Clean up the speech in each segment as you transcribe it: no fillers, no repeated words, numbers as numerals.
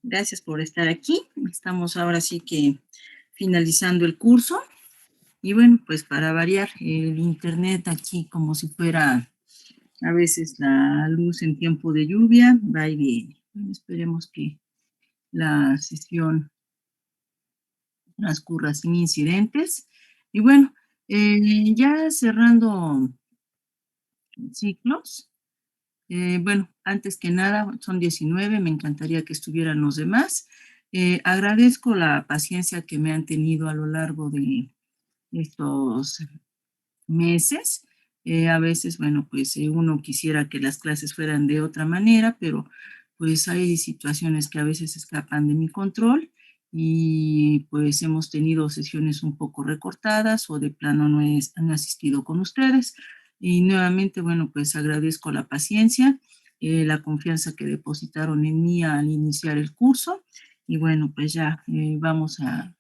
Gracias por estar aquí. Estamos ahora sí que finalizando el curso. Y bueno, pues para variar, el internet aquí como si fuera a veces la luz en tiempo de lluvia, va y viene. Bueno, esperemos que la sesión transcurra sin incidentes. Y bueno, ya cerrando ciclos, bueno, antes que nada, son 19, me encantaría que estuvieran los demás. Agradezco la paciencia que me han tenido a lo largo de estos meses. A veces, bueno, pues uno quisiera que las clases fueran de otra manera, pero pues hay situaciones que a veces escapan de mi control y pues hemos tenido sesiones un poco recortadas o de plano no he asistido con ustedes. Y nuevamente, bueno, pues agradezco la paciencia, la confianza que depositaron en mí al iniciar el curso. Y bueno, pues ya vamos a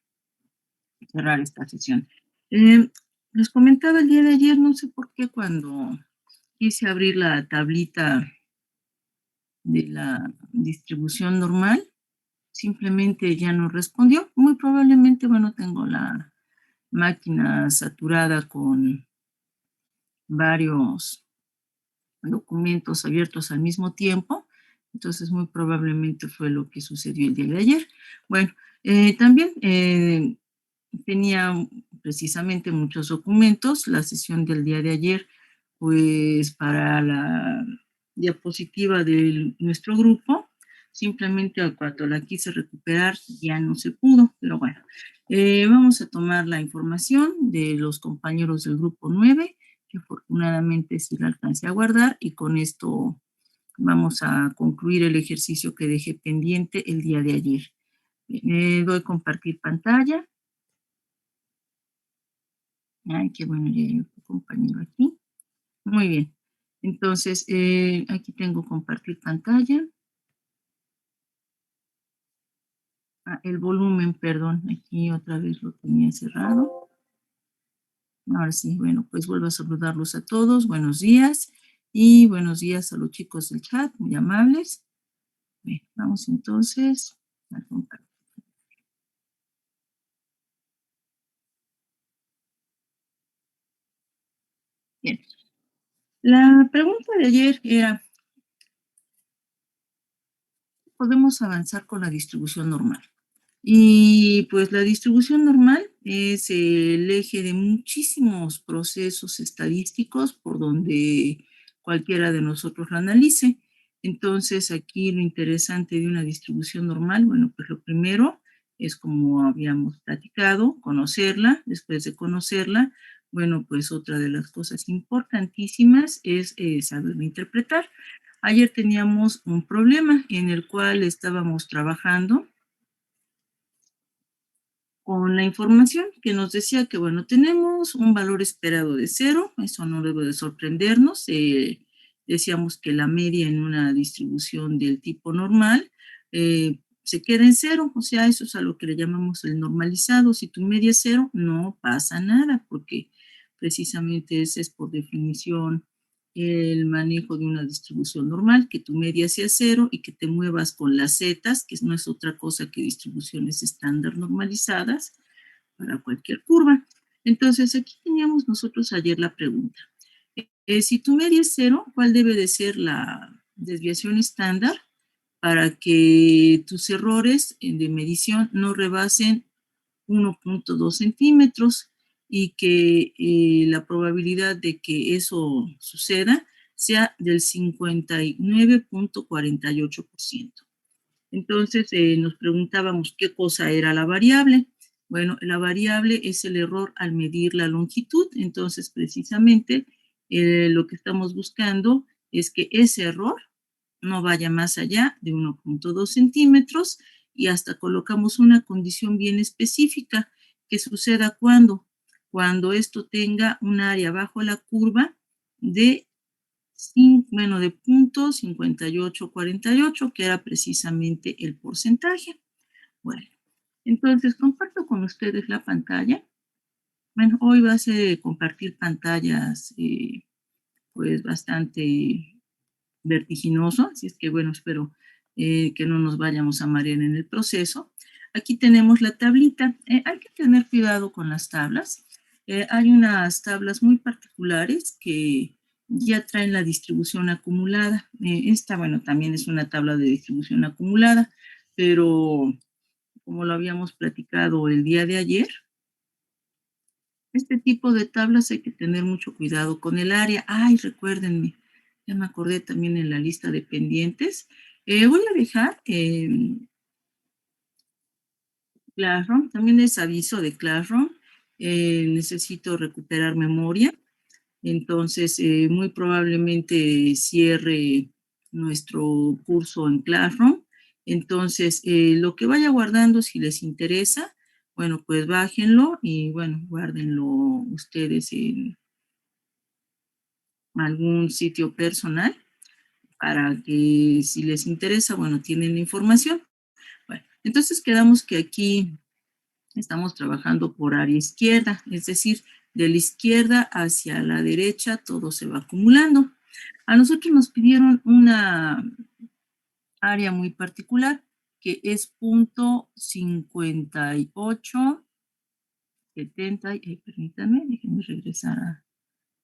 cerrar esta sesión. Eh, Les comentaba el día de ayer, no sé por qué cuando quise abrir la tablita de la distribución normal, simplemente ya no respondió. Muy probablemente, bueno, tengo la máquina saturada con varios documentos abiertos al mismo tiempo, entonces muy probablemente fue lo que sucedió el día de ayer. Bueno, también tenía precisamente muchos documentos. La sesión del día de ayer, pues para la diapositiva de nuestro grupo, simplemente cuando la quise recuperar ya no se pudo, pero bueno, vamos a tomar la información de los compañeros del grupo 9, que afortunadamente sí la alcancé a guardar, y con esto vamos a concluir el ejercicio que dejé pendiente el día de ayer. Doy compartir pantalla. Ay, qué bueno, ya hay otro compañero aquí. Muy bien. Entonces, aquí tengo compartir pantalla. El volumen, perdón, aquí otra vez lo tenía cerrado. Ahora sí, bueno, pues vuelvo a saludarlos a todos. Buenos días y buenos días a los chicos del chat, muy amables. Bien, vamos entonces a compartir. Bien, la pregunta de ayer era, ¿podemos avanzar con la distribución normal? Y pues la distribución normal es el eje de muchísimos procesos estadísticos por donde cualquiera de nosotros lo analice. Entonces aquí lo interesante de una distribución normal, bueno, pues lo primero es, como habíamos platicado, conocerla. Después de conocerla, bueno, pues otra de las cosas importantísimas es saberla interpretar. Ayer teníamos un problema en el cual estábamos trabajando con la información que nos decía que, bueno, tenemos un valor esperado de 0, eso no debe de sorprendernos. Decíamos que la media en una distribución del tipo normal se queda en 0, o sea, eso es a lo que le llamamos el normalizado. Si tu media es 0, no pasa nada, porque precisamente ese es por definición el manejo de una distribución normal, que tu media sea 0 y que te muevas con las zetas, que no es otra cosa que distribuciones estándar normalizadas para cualquier curva. Entonces, aquí teníamos nosotros ayer la pregunta. Si tu media es 0, ¿cuál debe de ser la desviación estándar para que tus errores de medición no rebasen 1.2 centímetros y que la probabilidad de que eso suceda sea del 59.48%? Entonces nos preguntábamos qué cosa era la variable. Bueno, la variable es el error al medir la longitud. Entonces, precisamente lo que estamos buscando es que ese error no vaya más allá de 1.2 centímetros, y hasta colocamos una condición bien específica que suceda cuando esto tenga un área bajo la curva de de punto 5848, que era precisamente el porcentaje. Bueno, entonces comparto con ustedes la pantalla. Bueno, hoy va a ser compartir pantallas pues bastante vertiginoso, así es que bueno, espero que no nos vayamos a marear en el proceso. Aquí tenemos la tablita. Hay que tener cuidado con las tablas. Hay unas tablas muy particulares que ya traen la distribución acumulada. Esta, bueno, también es una tabla de distribución acumulada, pero como lo habíamos platicado el día de ayer, este tipo de tablas hay que tener mucho cuidado con el área. Ay, recuérdenme, ya me acordé también en la lista de pendientes. Voy a dejar Classroom, también les aviso de Classroom. Necesito recuperar memoria, entonces muy probablemente cierre nuestro curso en Classroom. Entonces, lo que vaya guardando, si les interesa, bueno, pues bájenlo y bueno, guárdenlo ustedes en algún sitio personal para que si les interesa, bueno, tienen la información. Bueno, entonces quedamos que aquí estamos trabajando por área izquierda, es decir, de la izquierda hacia la derecha todo se va acumulando. A nosotros nos pidieron una área muy particular que es punto 58, 70, permítanme, déjenme regresar a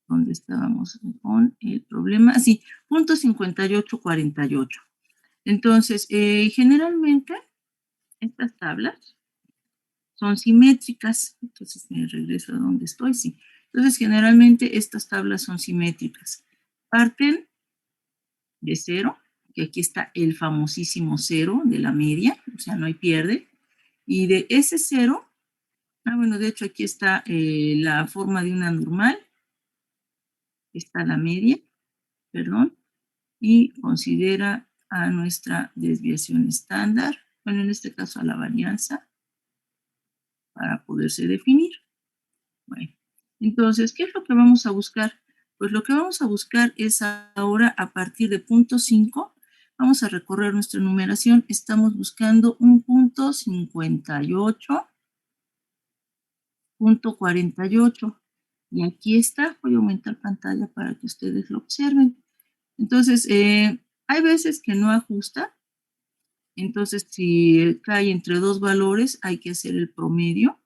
donde estábamos con el problema. Sí, punto 5848. Entonces, generalmente estas tablas son simétricas. Entonces me regreso a donde estoy, sí. Entonces generalmente estas tablas son simétricas. Parten de cero, que aquí está el famosísimo cero de la media, o sea, no hay pierde. Y de ese cero, bueno, de hecho aquí está la forma de una normal, está la media, perdón, y considera a nuestra desviación estándar, bueno, en este caso a la varianza, para poderse definir. Bueno, entonces, ¿qué es lo que vamos a buscar? Pues lo que vamos a buscar es ahora a partir de punto 5, vamos a recorrer nuestra numeración, estamos buscando un punto 58.48. Y aquí está, voy a aumentar pantalla para que ustedes lo observen. Entonces, hay veces que no ajusta, entonces si cae entre dos valores hay que hacer el promedio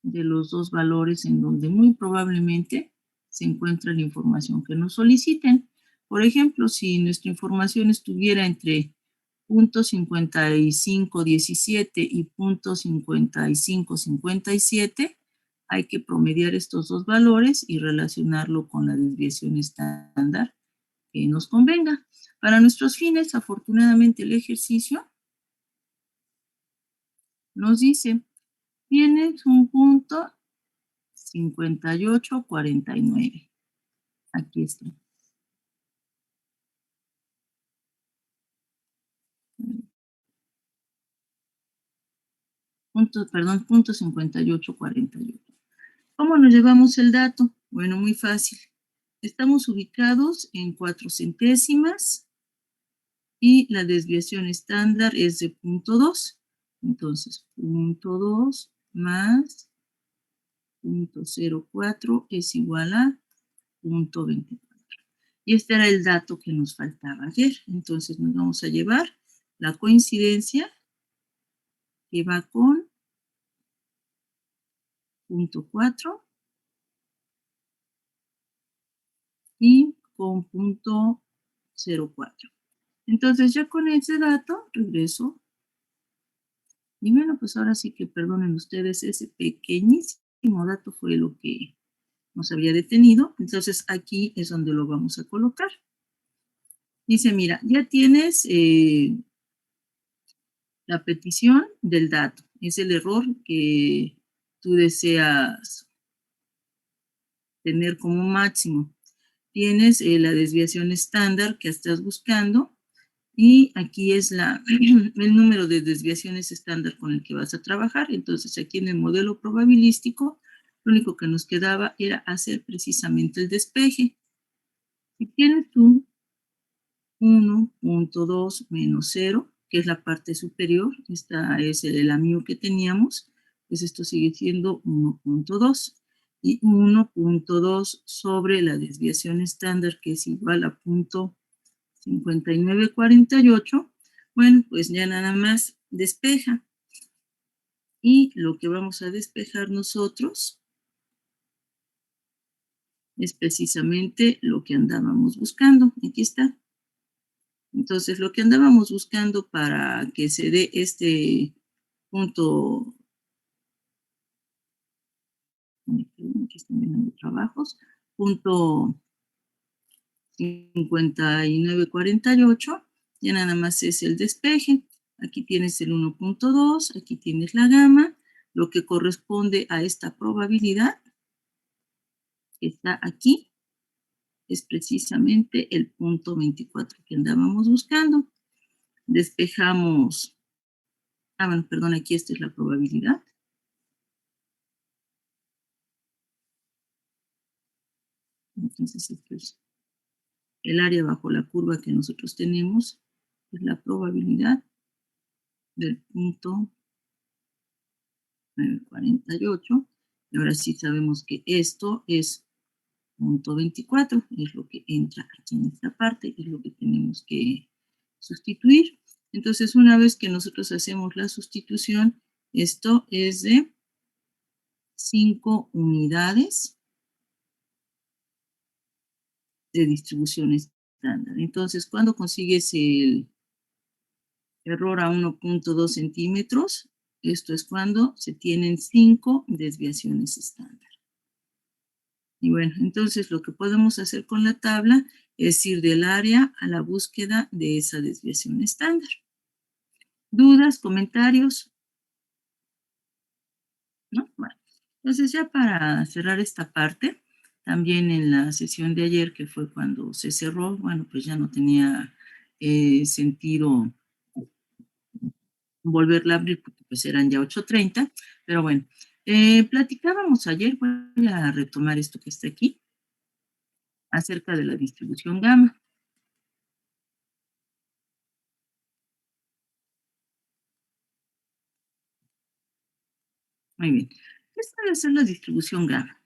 de los dos valores en donde muy probablemente se encuentra la información que nos soliciten. Por ejemplo, si nuestra información estuviera entre punto 5517 y punto 5557, hay que promediar estos dos valores y relacionarlo con la desviación estándar que nos convenga. Para nuestros fines, afortunadamente, el ejercicio nos dice, tienes un punto 58.49. Aquí está. Punto 58.48. ¿Cómo nos llevamos el dato? Bueno, muy fácil. Estamos ubicados en 4 centésimas y la desviación estándar es de punto 2. Entonces, punto 2 más punto 0.4 es igual a punto 24. Y este era el dato que nos faltaba ayer. Entonces nos vamos a llevar la coincidencia que va con punto 4 y con punto 0.4. Entonces ya con ese dato regreso. Y bueno, pues ahora sí que perdonen ustedes, ese pequeñísimo dato fue lo que nos había detenido. Entonces aquí es donde lo vamos a colocar. Dice, mira, ya tienes la petición del dato. Es el error que tú deseas tener como máximo. Tienes la desviación estándar que estás buscando y aquí es el número de desviaciones estándar con el que vas a trabajar. Entonces aquí en el modelo probabilístico lo único que nos quedaba era hacer precisamente el despeje. Si tienes tú 1.2 menos 0, que es la parte superior, esta es el amigo que teníamos, pues esto sigue siendo 1.2. Y 1.2 sobre la desviación estándar, que es igual a 5948, bueno, pues ya nada más despeja. Y lo que vamos a despejar nosotros es precisamente lo que andábamos buscando. Aquí está. Entonces, lo que andábamos buscando para que se dé este punto, aquí están viendo trabajos, punto 5948, ya nada más es el despeje. Aquí tienes el 1.2, aquí tienes la gama, lo que corresponde a esta probabilidad que está aquí es precisamente el punto 24 que andábamos buscando. Despejamos, bueno, perdón, aquí esta es la probabilidad. Entonces, esto es el área bajo la curva que nosotros tenemos, es la probabilidad del punto 948. Y ahora sí sabemos que esto es punto 24, es lo que entra aquí en esta parte, es lo que tenemos que sustituir. Entonces, una vez que nosotros hacemos la sustitución, esto es de 5 unidades de distribución estándar. Entonces, cuando consigues el error a 1.2 centímetros, esto es cuando se tienen 5 desviaciones estándar. Y bueno, entonces lo que podemos hacer con la tabla es ir del área a la búsqueda de esa desviación estándar. ¿Dudas, comentarios? ¿No? Bueno, entonces ya para cerrar esta parte, también en la sesión de ayer, que fue cuando se cerró, bueno, pues ya no tenía sentido volverla a abrir porque pues eran ya 8:30, pero bueno, platicábamos ayer, voy a retomar esto que está aquí, acerca de la distribución gamma. Muy bien. ¿Qué suele ser la distribución gamma?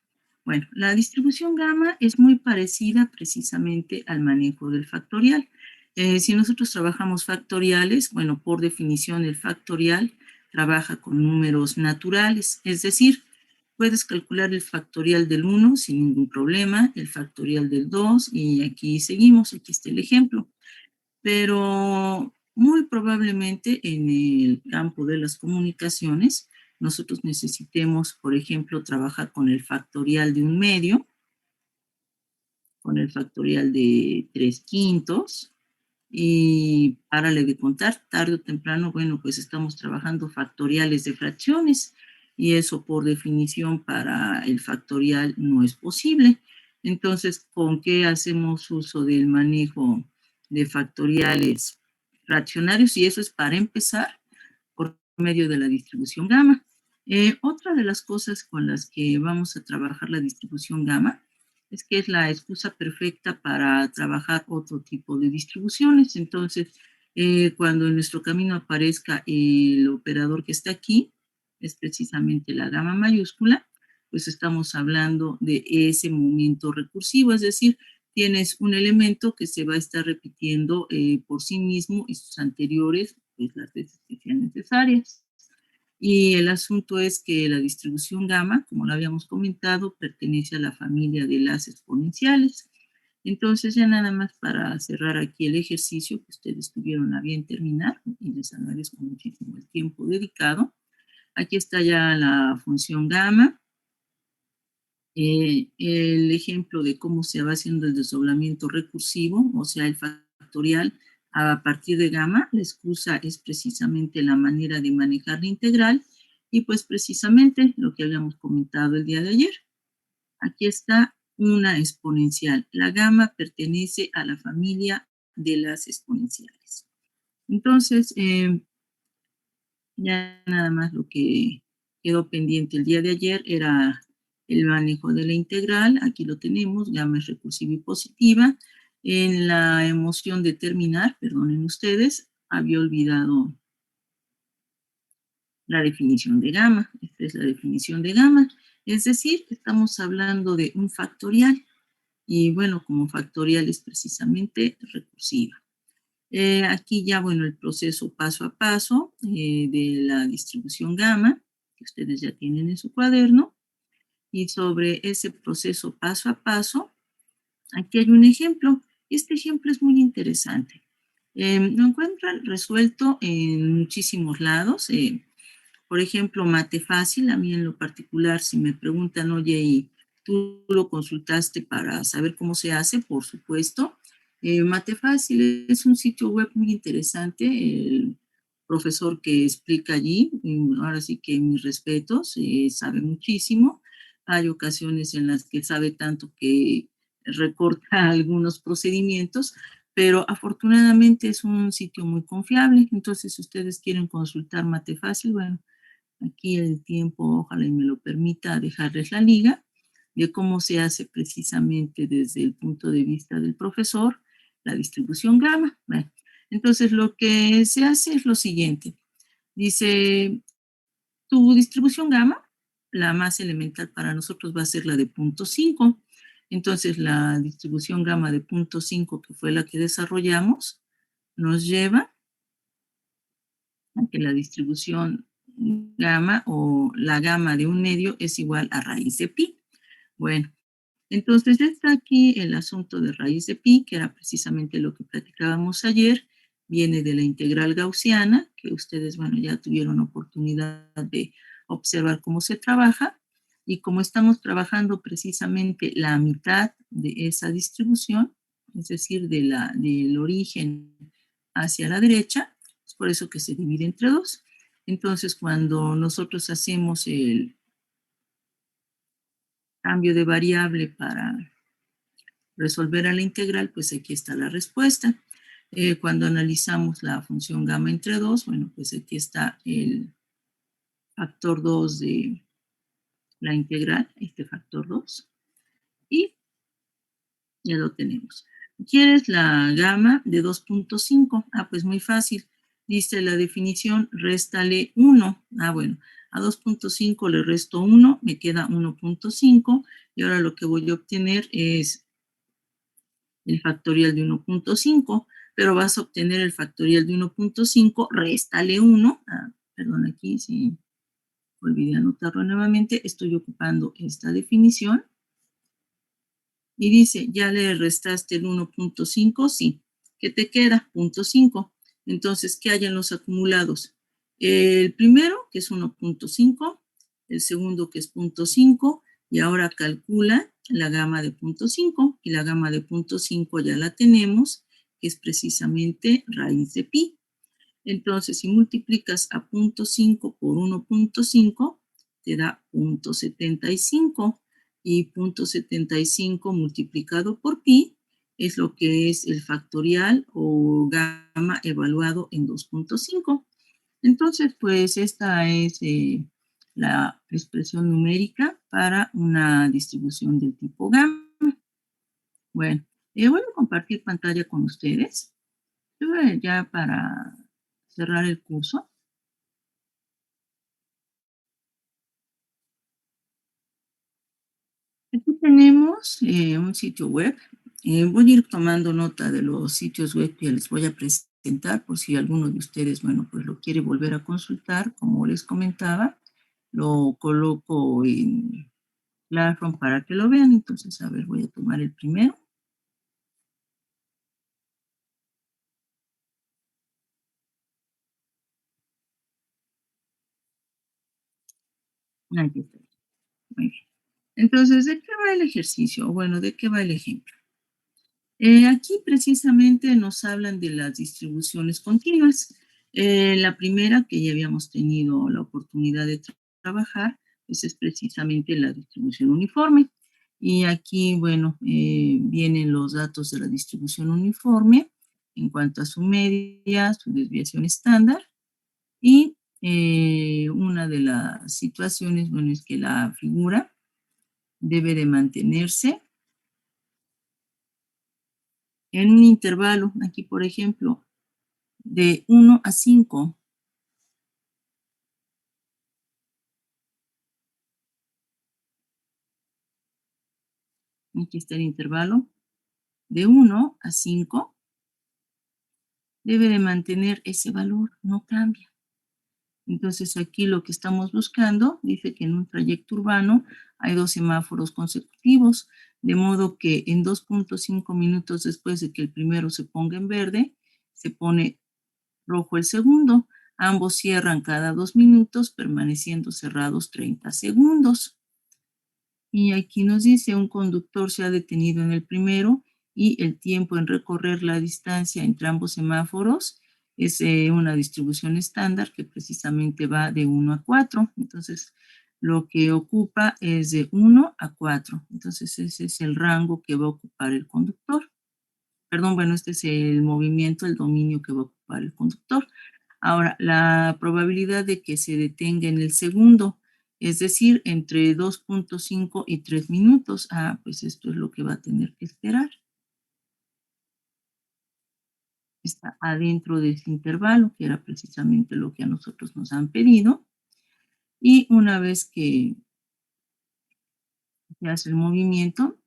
Bueno, la distribución gamma es muy parecida precisamente al manejo del factorial. Si nosotros trabajamos factoriales, bueno, por definición el factorial trabaja con números naturales, es decir, puedes calcular el factorial del 1 sin ningún problema, el factorial del 2 y aquí seguimos, aquí está el ejemplo. Pero muy probablemente en el campo de las comunicaciones nosotros necesitemos, por ejemplo, trabajar con el factorial de un medio, con el factorial de 3/5, y párale de contar, tarde o temprano, bueno, pues estamos trabajando factoriales de fracciones y eso por definición para el factorial no es posible. Entonces, ¿con qué hacemos uso del manejo de factoriales fraccionarios? Y eso es para empezar por medio de la distribución gamma. Otra de las cosas con las que vamos a trabajar la distribución gamma es que es la excusa perfecta para trabajar otro tipo de distribuciones. Entonces, cuando en nuestro camino aparezca el operador que está aquí, es precisamente la gamma mayúscula, pues estamos hablando de ese momento recursivo, es decir, tienes un elemento que se va a estar repitiendo por sí mismo y sus anteriores, pues las veces que sean necesarias. Y el asunto es que la distribución gamma, como lo habíamos comentado, pertenece a la familia de las exponenciales. Entonces, ya nada más para cerrar aquí el ejercicio que ustedes tuvieron a bien terminar, y les agradezco muchísimo el tiempo dedicado. Aquí está ya la función gamma, el ejemplo de cómo se va haciendo el desdoblamiento recursivo, o sea, el factorial a partir de gamma. La excusa es precisamente la manera de manejar la integral y pues precisamente lo que habíamos comentado el día de ayer. Aquí está una exponencial. La gamma pertenece a la familia de las exponenciales. Entonces, ya nada más lo que quedó pendiente el día de ayer era el manejo de la integral. Aquí lo tenemos, gamma es recursiva y positiva. En la emoción de terminar, perdonen ustedes, había olvidado la definición de gamma. Esta es la definición de gamma. Es decir, estamos hablando de un factorial. Y bueno, como factorial es precisamente recursiva. Aquí ya, bueno, el proceso paso a paso de la distribución gamma, que ustedes ya tienen en su cuaderno, y sobre ese proceso paso a paso, aquí hay un ejemplo. Este ejemplo es muy interesante. Lo encuentran resuelto en muchísimos lados. Por ejemplo, Mate Fácil, a mí en lo particular, si me preguntan, oye, ¿y tú lo consultaste para saber cómo se hace? Por supuesto. Mate Fácil es un sitio web muy interesante. El profesor que explica allí, ahora sí que mis respetos, sabe muchísimo. Hay ocasiones en las que sabe tanto que recorta algunos procedimientos, pero afortunadamente es un sitio muy confiable. Entonces, si ustedes quieren consultar Mate Fácil, bueno, aquí el tiempo, ojalá y me lo permita, dejarles la liga de cómo se hace precisamente desde el punto de vista del profesor la distribución gamma. Bueno, entonces, lo que se hace es lo siguiente. Dice, tu distribución gamma, la más elemental para nosotros va a ser la de punto 5. Entonces, la distribución gamma de punto 5, que fue la que desarrollamos, nos lleva a que la distribución gamma o la gamma de un medio es igual a raíz de pi. Bueno, entonces ya está aquí el asunto de raíz de pi, que era precisamente lo que platicábamos ayer. Viene de la integral gaussiana, que ustedes, bueno, ya tuvieron oportunidad de observar cómo se trabaja. Y como estamos trabajando precisamente la mitad de esa distribución, es decir, del origen hacia la derecha, es por eso que se divide entre dos. Entonces, cuando nosotros hacemos el cambio de variable para resolver a la integral, pues aquí está la respuesta. Cuando analizamos la función gamma entre 2, bueno, pues aquí está el factor 2 de la integral, este factor 2, y ya lo tenemos. ¿Quieres la gamma de 2.5? Ah, pues muy fácil. Dice la definición, réstale 1. Ah, bueno, a 2.5 le resto 1, me queda 1.5, y ahora lo que voy a obtener es el factorial de 1.5, pero vas a obtener el factorial de 1.5, réstale 1. Ah, perdón, aquí sí olvidé anotarlo nuevamente, estoy ocupando esta definición. Y dice, ¿ya le restaste el 1.5? Sí. ¿Qué te queda? 0.5. Entonces, ¿qué hay en los acumulados? El primero, que es 1.5, el segundo, que es 0.5, y ahora calcula la gama de 0.5, y la gama de 0.5 ya la tenemos, que es precisamente raíz de pi. Entonces, si multiplicas a 0.5 por 1.5, te da 0.75, y 0.75 multiplicado por pi es lo que es el factorial o gamma evaluado en 2.5. Entonces, pues esta es la expresión numérica para una distribución del tipo gamma. Bueno, voy a compartir pantalla con ustedes. Ya para cerrar el curso. Aquí tenemos un sitio web. Voy a ir tomando nota de los sitios web que les voy a presentar por si alguno de ustedes, bueno, pues lo quiere volver a consultar. Como les comentaba, lo coloco en Classroom para que lo vean. Entonces, a ver, voy a tomar el primero. Aquí está. Muy bien. Entonces, ¿de qué va el ejercicio? Bueno, ¿de qué va el ejemplo? Aquí precisamente nos hablan de las distribuciones continuas. La primera que ya habíamos tenido la oportunidad de trabajar, pues es precisamente la distribución uniforme. Y aquí, bueno, vienen los datos de la distribución uniforme en cuanto a su media, su desviación estándar. Y una de las situaciones, bueno, es que la figura debe de mantenerse en un intervalo. Aquí, por ejemplo, de 1 a 5. Aquí está el intervalo de 1 a 5. debe de mantener ese valor, no cambia. Entonces aquí lo que estamos buscando dice que en un trayecto urbano hay 2 semáforos consecutivos, de modo que en 2.5 minutos después de que el primero se ponga en verde, se pone rojo el segundo. Ambos cierran cada 2 minutos, permaneciendo cerrados 30 segundos. Y aquí nos dice, un conductor se ha detenido en el primero y el tiempo en recorrer la distancia entre ambos semáforos es una distribución estándar que precisamente va de 1 a 4. Entonces, lo que ocupa es de 1 a 4. Entonces, ese es el rango que va a ocupar el conductor. Perdón, bueno, este es el movimiento, el dominio que va a ocupar el conductor. Ahora, la probabilidad de que se detenga en el segundo, es decir, entre 2.5 y 3 minutos. Ah, pues esto es lo que va a tener que esperar. Está adentro de ese intervalo, que era precisamente lo que a nosotros nos han pedido. Y una vez que se hace el movimiento,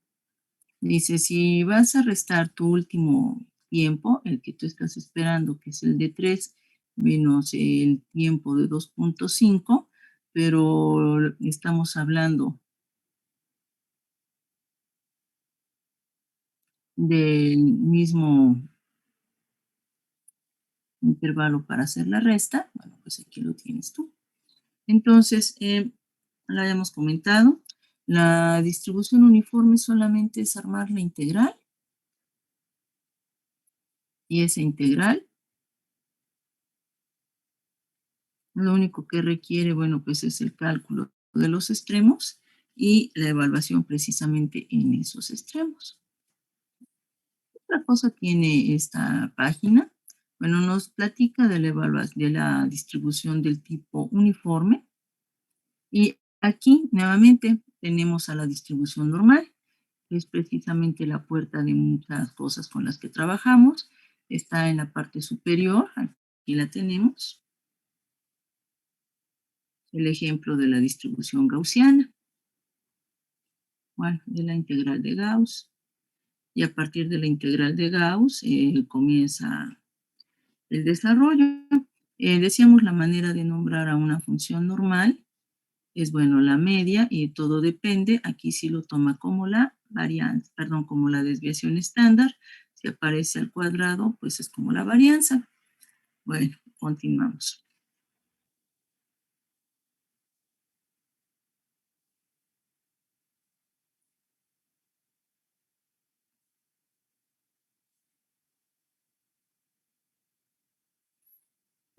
dice, si vas a restar tu último tiempo, el que tú estás esperando, que es el de 3, menos el tiempo de 2.5, pero estamos hablando del mismo intervalo para hacer la resta, bueno, pues aquí lo tienes tú. Entonces, lo habíamos comentado, la distribución uniforme solamente es armar la integral, y esa integral lo único que requiere, bueno, pues es el cálculo de los extremos y la evaluación precisamente en esos extremos. Otra cosa tiene esta página, bueno, nos platica de la evaluación de la distribución del tipo uniforme y aquí nuevamente tenemos a la distribución normal, que es precisamente la puerta de muchas cosas con las que trabajamos. Está en la parte superior, aquí la tenemos, el ejemplo de la distribución gaussiana, bueno, de la integral de Gauss. Y a partir de la integral de Gauss comienza el desarrollo. Decíamos la manera de nombrar a una función normal es, bueno, la media y todo depende. Aquí sí lo toma como la varianza, perdón, como la desviación estándar. Si aparece al cuadrado, pues es como la varianza. Bueno, continuamos.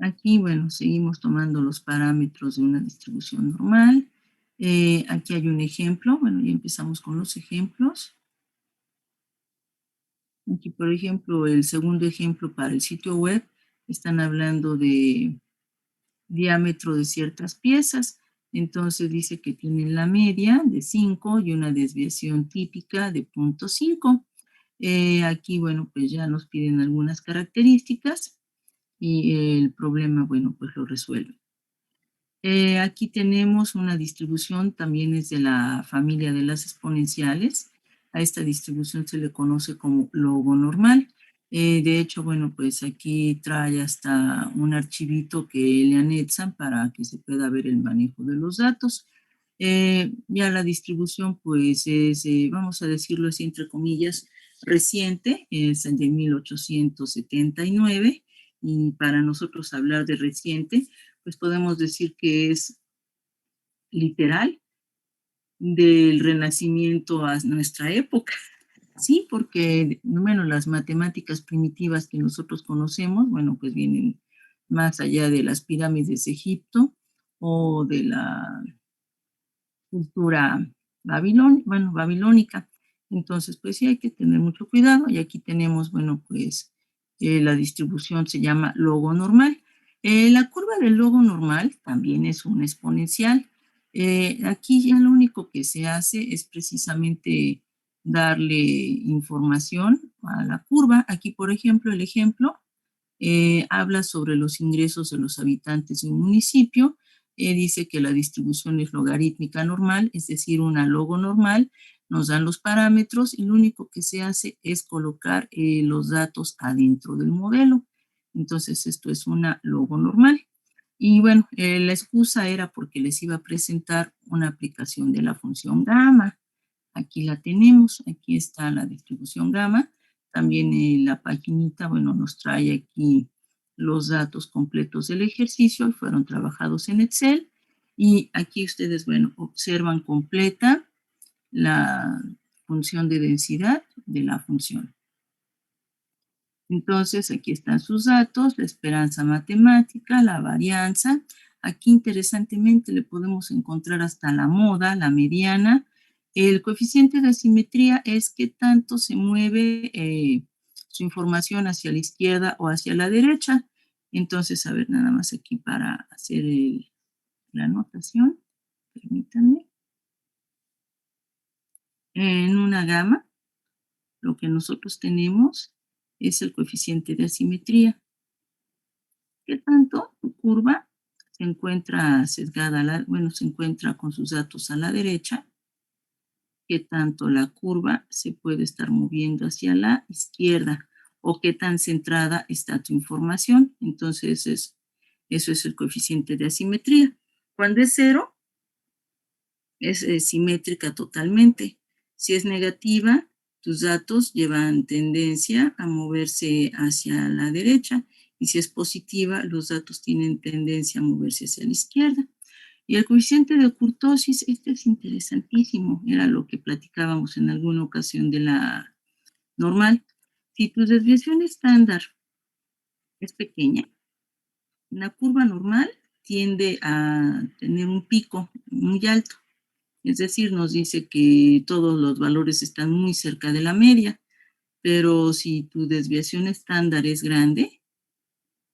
Aquí, bueno, seguimos tomando los parámetros de una distribución normal. Aquí hay un ejemplo. Bueno, ya empezamos con los ejemplos. Aquí, por ejemplo, el segundo ejemplo para el sitio web, están hablando de diámetro de ciertas piezas. Entonces dice que tienen la media de 5 y una desviación típica de 0.5. Aquí, bueno, pues ya nos piden algunas características y el problema, bueno, pues lo resuelve. Aquí tenemos una distribución, también es de la familia de las exponenciales. A esta distribución se le conoce como logo normal. De hecho, bueno, pues aquí trae hasta un archivito que le anexan para que se pueda ver el manejo de los datos. Ya la distribución, pues es, vamos a decirlo así, entre comillas, reciente, es de 1879, y para nosotros hablar de reciente, pues podemos decir que es literal del Renacimiento a nuestra época. Sí, porque, bueno, las matemáticas primitivas que nosotros conocemos, bueno, pues vienen más allá de las pirámides de Egipto o de la cultura babilónica. Entonces, pues sí hay que tener mucho cuidado. Y aquí tenemos, bueno, pues la distribución se llama logo normal. La curva del logo normal también es un exponencial. Aquí ya lo único que se hace es precisamente darle información a la curva. Aquí, por ejemplo, el ejemplo habla sobre los ingresos de los habitantes de un municipio. Dice que la distribución es logarítmica normal, es decir, una logo normal. Nos dan los parámetros y lo único que se hace es colocar los datos adentro del modelo. Entonces, esto es una logo normal. Y bueno, la excusa era porque les iba a presentar una aplicación de la función gamma. Aquí la tenemos, aquí está la distribución gamma. También la paginita, bueno, nos trae aquí los datos completos del ejercicio, fueron trabajados en Excel. Y aquí ustedes, bueno, observan completa la función de densidad de la función. Entonces, aquí están sus datos, la esperanza matemática, la varianza. Aquí, interesantemente, le podemos encontrar hasta la moda, la mediana. El coeficiente de asimetría es qué tanto se mueve su información hacia la izquierda o hacia la derecha. Entonces, a ver, nada más aquí para hacer la anotación. Permítanme. En una gama, lo que nosotros tenemos es el coeficiente de asimetría. ¿Qué tanto tu curva se encuentra sesgada, bueno, se encuentra con sus datos a la derecha? ¿Qué tanto la curva se puede estar moviendo hacia la izquierda? ¿O qué tan centrada está tu información? Entonces, eso es el coeficiente de asimetría. Cuando es cero, es simétrica totalmente. Si es negativa, tus datos llevan tendencia a moverse hacia la derecha, y si es positiva, los datos tienen tendencia a moverse hacia la izquierda. Y el coeficiente de kurtosis, este es interesantísimo, era lo que platicábamos en alguna ocasión de la normal. Si tu desviación estándar es pequeña, la curva normal tiende a tener un pico muy alto. Es decir, nos dice que todos los valores están muy cerca de la media, pero si tu desviación estándar es grande,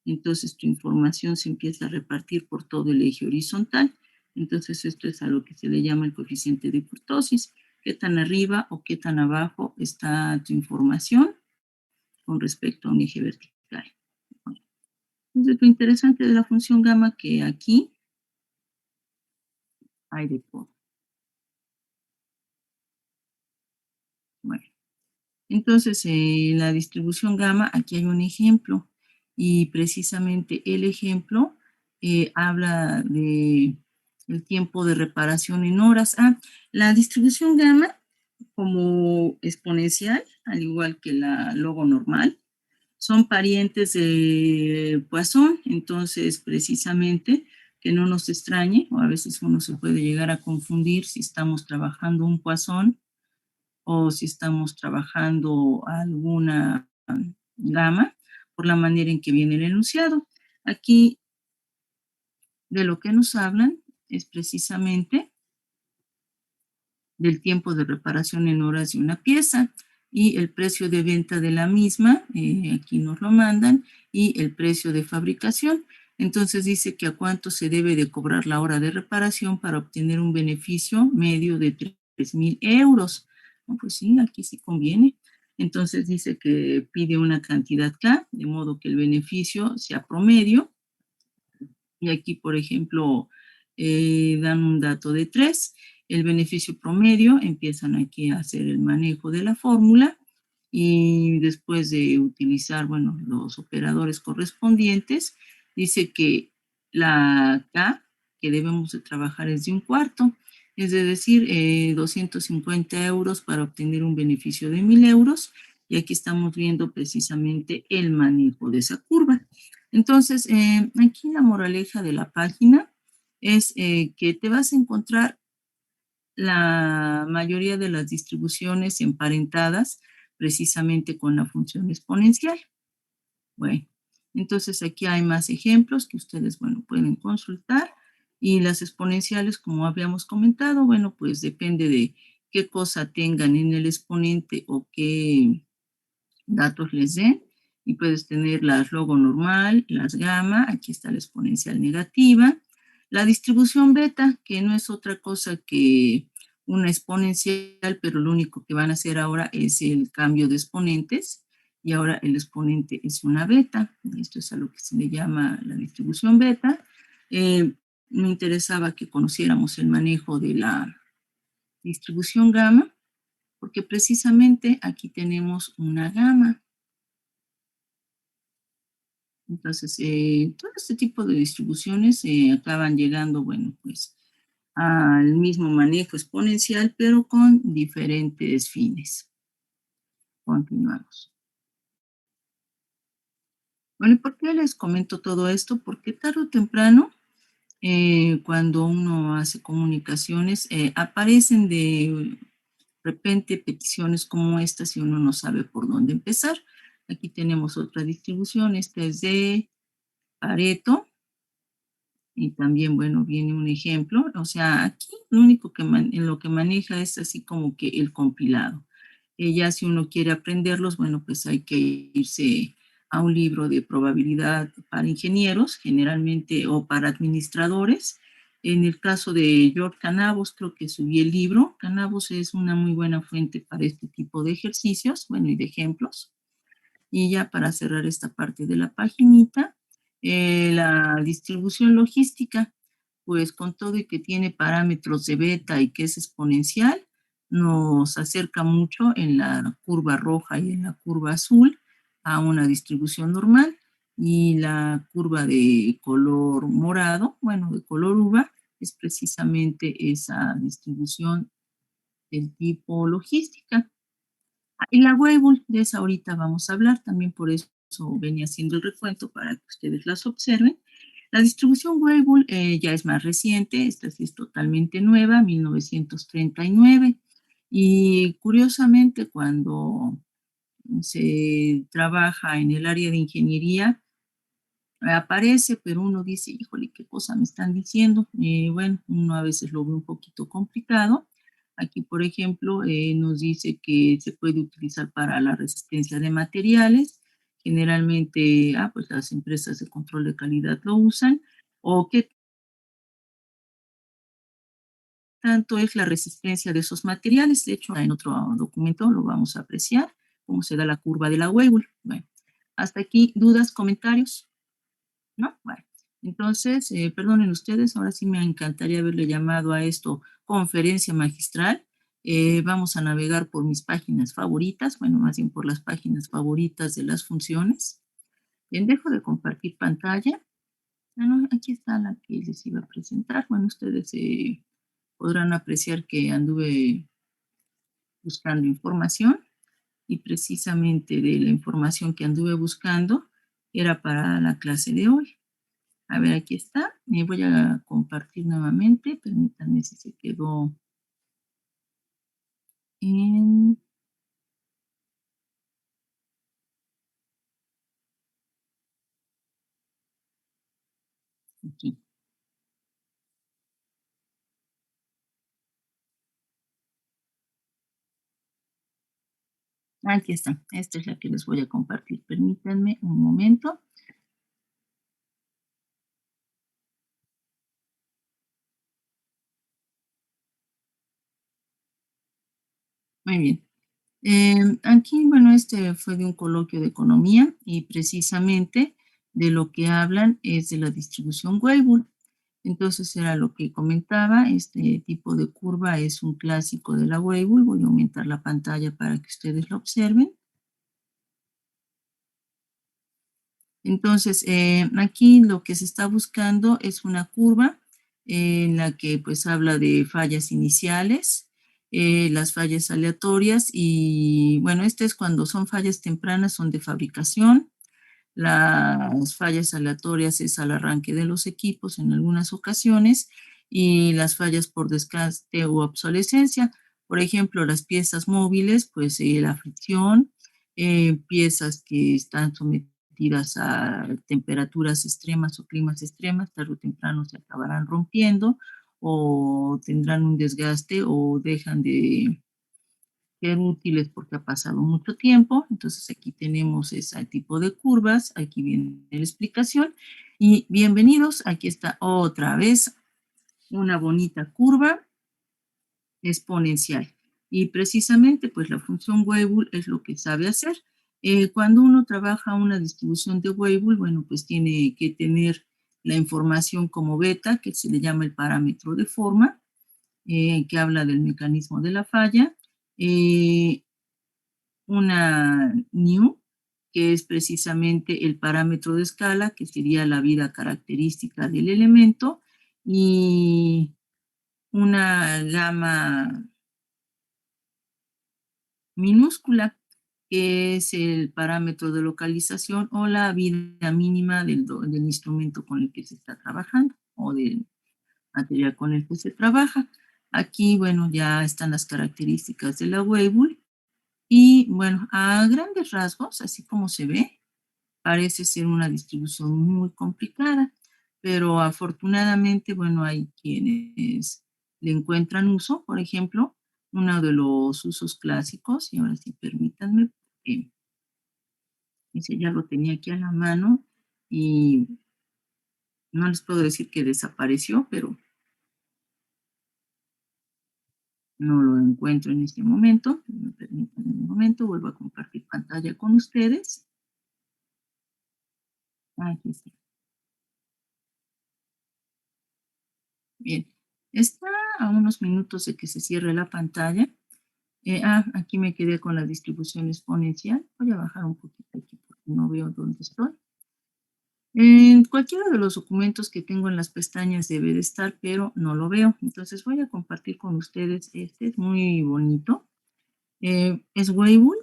entonces tu información se empieza a repartir por todo el eje horizontal. Entonces esto es a lo que se le llama el coeficiente de kurtosis. ¿Qué tan arriba o qué tan abajo está tu información con respecto a un eje vertical? Entonces lo interesante de la función gamma que aquí hay de todo. Bueno. Entonces, la distribución gamma, aquí hay un ejemplo, y precisamente el ejemplo habla de el tiempo de reparación en horas. La distribución gamma, como exponencial, al igual que la logo normal, son parientes de Poisson. Entonces, precisamente, que no nos extrañe, o a veces uno se puede llegar a confundir si estamos trabajando un Poisson o si estamos trabajando alguna gama por la manera en que viene el enunciado. Aquí de lo que nos hablan es precisamente del tiempo de reparación en horas de una pieza y el precio de venta de la misma, aquí nos lo mandan, y el precio de fabricación. Entonces dice que a cuánto se debe de cobrar la hora de reparación para obtener un beneficio medio de 3,000 euros. No, pues sí, aquí sí conviene. Entonces dice que pide una cantidad K, de modo que el beneficio sea promedio. Y aquí, por ejemplo, dan un dato de 3. El beneficio promedio, empiezan aquí a hacer el manejo de la fórmula, y después de utilizar, bueno, los operadores correspondientes, dice que la K que debemos de trabajar es de un cuarto, es decir, 250 euros para obtener un beneficio de 1,000 euros, y aquí estamos viendo precisamente el manejo de esa curva. Entonces, aquí la moraleja de la página es que te vas a encontrar la mayoría de las distribuciones emparentadas precisamente con la función exponencial. Bueno, entonces aquí hay más ejemplos que ustedes, bueno, pueden consultar. Y las exponenciales, como habíamos comentado, bueno, pues depende de qué cosa tengan en el exponente o qué datos les den, y puedes tener las logo normal, las gamma, aquí está la exponencial negativa, la distribución beta, que no es otra cosa que una exponencial, pero lo único que van a hacer ahora es el cambio de exponentes, y ahora el exponente es una beta. Esto es a lo que se le llama la distribución beta. Me interesaba que conociéramos el manejo de la distribución gamma, porque precisamente aquí tenemos una gama. Entonces, todo este tipo de distribuciones acaban llegando, bueno, pues al mismo manejo exponencial, pero con diferentes fines. Continuamos. Bueno, ¿y por qué les comento todo esto? Porque tarde o temprano, cuando uno hace comunicaciones, aparecen de repente peticiones como estas y uno no sabe por dónde empezar. Aquí tenemos otra distribución, esta es de Pareto, y también, bueno, viene un ejemplo. O sea, aquí lo único que en lo que maneja es así como que el compilado. Ya si uno quiere aprenderlos, bueno, pues hay que irse a un libro de probabilidad para ingenieros, generalmente, o para administradores. En el caso de George Canavos, creo que subí el libro. Canavos es una muy buena fuente para este tipo de ejercicios, bueno, y de ejemplos. Y ya para cerrar esta parte de la paginita, la distribución logística, pues con todo y que tiene parámetros de beta y que es exponencial, nos acerca mucho en la curva roja y en la curva azul a una distribución normal, y la curva de color morado, bueno, de color uva, es precisamente esa distribución del tipo logística. Y la Weibull, de esa ahorita vamos a hablar, también por eso venía haciendo el recuento para que ustedes las observen. La distribución Weibull ya es más reciente, esta sí es totalmente nueva, 1939. Y curiosamente, cuando se trabaja en el área de ingeniería, aparece, pero uno dice, híjole, ¿qué cosa me están diciendo? Bueno, uno a veces lo ve un poquito complicado. Aquí, por ejemplo, nos dice que se puede utilizar para la resistencia de materiales. Generalmente, pues las empresas de control de calidad lo usan. O qué tanto es la resistencia de esos materiales. De hecho, en otro documento lo vamos a apreciar, cómo se da la curva de la Weibull. Bueno, hasta aquí, dudas, comentarios. ¿No? Bueno, entonces, perdonen ustedes, ahora sí me encantaría haberle llamado a esto conferencia magistral. Vamos a navegar por mis páginas favoritas, bueno, más bien por las páginas favoritas de las funciones. Bien, dejo de compartir pantalla. Ah, no, aquí está la que les iba a presentar. Bueno, ustedes podrán apreciar que anduve buscando información, y precisamente de la información que anduve buscando era para la clase de hoy. A ver, aquí está. Me voy a compartir nuevamente. Permítanme si se quedó en aquí. Aquí está. Esta es la que les voy a compartir. Permítanme un momento. Muy bien. Aquí, bueno, este fue de un coloquio de economía y precisamente de lo que hablan es de la distribución Weibull. Entonces era lo que comentaba, este tipo de curva es un clásico de la Weibull. Voy a aumentar la pantalla para que ustedes lo observen. Entonces, aquí lo que se está buscando es una curva en la que pues habla de fallas iniciales, las fallas aleatorias, y bueno, este es cuando son fallas tempranas, son de fabricación. Las fallas aleatorias es al arranque de los equipos en algunas ocasiones, y las fallas por desgaste o obsolescencia, por ejemplo, las piezas móviles, pues la fricción, piezas que están sometidas a temperaturas extremas o climas extremas, tarde o temprano se acabarán rompiendo o tendrán un desgaste o dejan de ser útiles porque ha pasado mucho tiempo. Entonces aquí tenemos ese tipo de curvas, aquí viene la explicación. Y bienvenidos, aquí está otra vez una bonita curva exponencial. Y precisamente pues la función Weibull es lo que sabe hacer. Cuando uno trabaja una distribución de Weibull, bueno, pues tiene que tener la información como beta, que se le llama el parámetro de forma, que habla del mecanismo de la falla, una new, que es precisamente el parámetro de escala, que sería la vida característica del elemento, y una gama minúscula, que es el parámetro de localización o la vida mínima del instrumento con el que se está trabajando o del material con el que se trabaja. Aquí, bueno, ya están las características de la Weibull y, bueno, a grandes rasgos, así como se ve, parece ser una distribución muy complicada, pero afortunadamente, bueno, hay quienes le encuentran uso. Por ejemplo, uno de los usos clásicos, y ahora sí permítanme, porque ese ya lo tenía aquí a la mano y no les puedo decir que desapareció, pero no lo encuentro en este momento. Me permiten un momento, vuelvo a compartir pantalla con ustedes. Aquí está. Bien, está a unos minutos de que se cierre la pantalla. Aquí me quedé con la distribución exponencial. Voy a bajar un poquito aquí porque no veo dónde estoy. En cualquiera de los documentos que tengo en las pestañas debe de estar, pero no lo veo. Entonces voy a compartir con ustedes este, es muy bonito. Es Weibull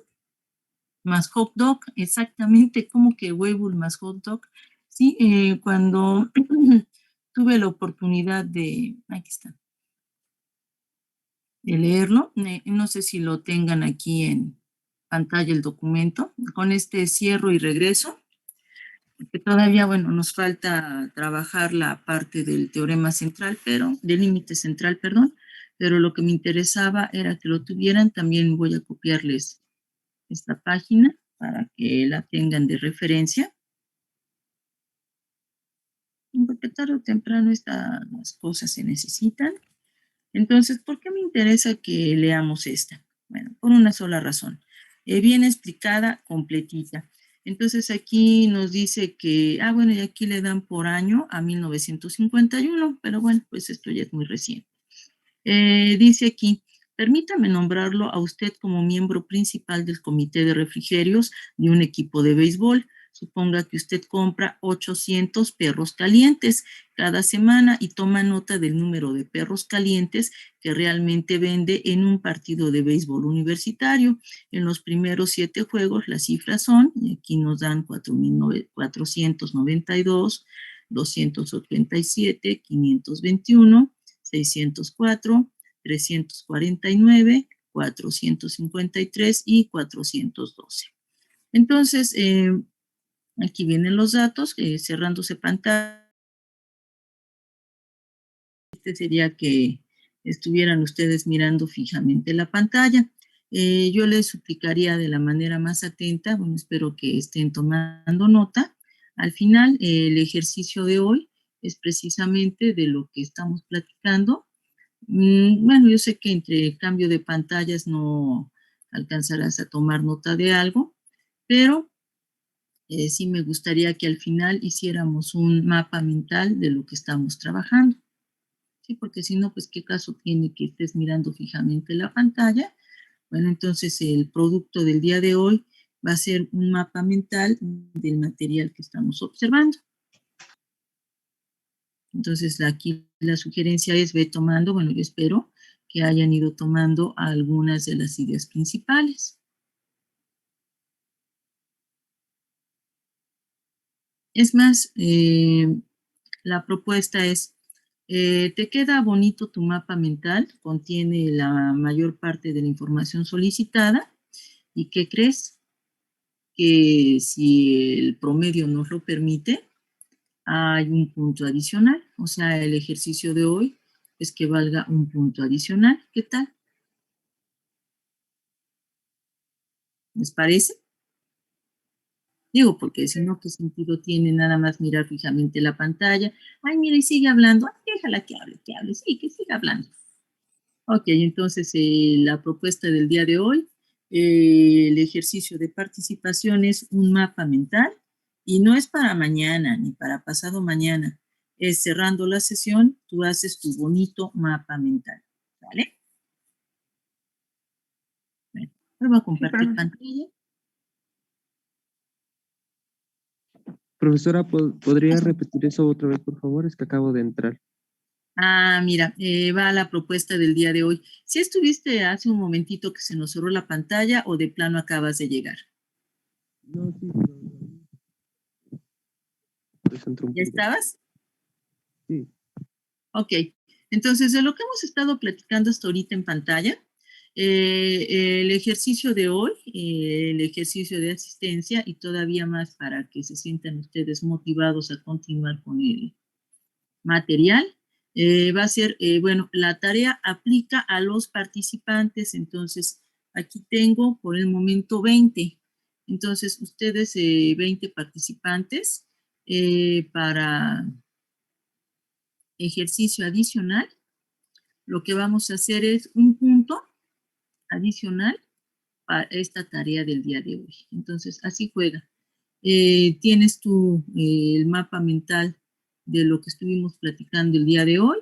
más hot dog, exactamente como que Weibull más hot dog. Sí, cuando tuve la oportunidad aquí está, de leerlo. No sé si lo tengan aquí en pantalla el documento. Con este cierro y regreso, porque todavía, bueno, nos falta trabajar la parte del teorema central, del límite central, perdón, pero lo que me interesaba era que lo tuvieran. También voy a copiarles esta página para que la tengan de referencia, porque tarde o temprano estas cosas se necesitan. Entonces, ¿por qué me interesa que leamos esta? Bueno, por una sola razón. Bien explicada, completita. Entonces aquí nos dice que, bueno, y aquí le dan por año a 1951, pero bueno, pues esto ya es muy reciente. Dice aquí, permítame nombrarlo a usted como miembro principal del comité de refrigerios de un equipo de béisbol. Suponga que usted compra 800 perros calientes cada semana y toma nota del número de perros calientes que realmente vende en un partido de béisbol universitario. En los primeros 7 juegos las cifras son, y aquí nos dan 4.492, 287, 521, 604, 349, 453 y 412. Entonces, aquí vienen los datos, cerrándose pantalla. Este sería que estuvieran ustedes mirando fijamente la pantalla. Yo les suplicaría de la manera más atenta, bueno, espero que estén tomando nota. Al final, el ejercicio de hoy es precisamente de lo que estamos platicando. Bueno, yo sé que entre cambio de pantallas no alcanzarás a tomar nota de algo, pero sí me gustaría que al final hiciéramos un mapa mental de lo que estamos trabajando. Sí, porque si no, pues qué caso tiene que estés mirando fijamente la pantalla. Bueno, entonces el producto del día de hoy va a ser un mapa mental del material que estamos observando. Entonces aquí la sugerencia es ve tomando, bueno, yo espero que hayan ido tomando algunas de las ideas principales. Es más, la propuesta es, ¿te queda bonito tu mapa mental? Contiene la mayor parte de la información solicitada. ¿Y qué crees? Que si el promedio nos lo permite, hay un punto adicional. O sea, el ejercicio de hoy es que valga un punto adicional. ¿Qué tal? ¿Les parece? Digo, porque si no, ¿qué sentido tiene nada más mirar fijamente la pantalla? Ay, mira, y sigue hablando. Ay, déjala que hable. Sí, que siga hablando. Ok, entonces la propuesta del día de hoy, el ejercicio de participación es un mapa mental y no es para mañana ni para pasado mañana. Es cerrando la sesión, tú haces tu bonito mapa mental. ¿Vale? Bueno, voy a compartir pantalla. Profesora, ¿podría repetir eso otra vez, por favor? Es que acabo de entrar. Ah, mira, va la propuesta del día de hoy. ¿Si estuviste hace un momentito que se nos cerró la pantalla o de plano acabas de llegar? No, sí, pues entró un ¿Ya punto. estabas? Sí. Ok, entonces de lo que hemos estado platicando hasta ahorita en pantalla, el ejercicio de hoy, el ejercicio de asistencia y todavía más para que se sientan ustedes motivados a continuar con el material, va a ser, bueno, la tarea aplica a los participantes, entonces aquí tengo por el momento 20. Entonces ustedes, 20 participantes para ejercicio adicional. Lo que vamos a hacer es un punto adicional para esta tarea del día de hoy. Entonces, así juega. Tienes tú el mapa mental de lo que estuvimos platicando el día de hoy,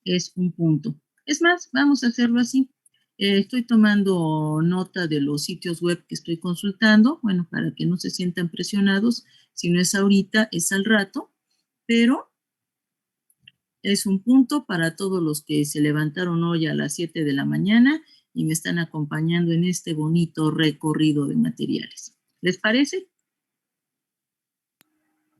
es un punto. Es más, vamos a hacerlo así. Estoy tomando nota de los sitios web que estoy consultando, bueno, para que no se sientan presionados. Si no es ahorita, es al rato, pero es un punto para todos los que se levantaron hoy a las 7 de la mañana y me están acompañando en este bonito recorrido de materiales. ¿Les parece?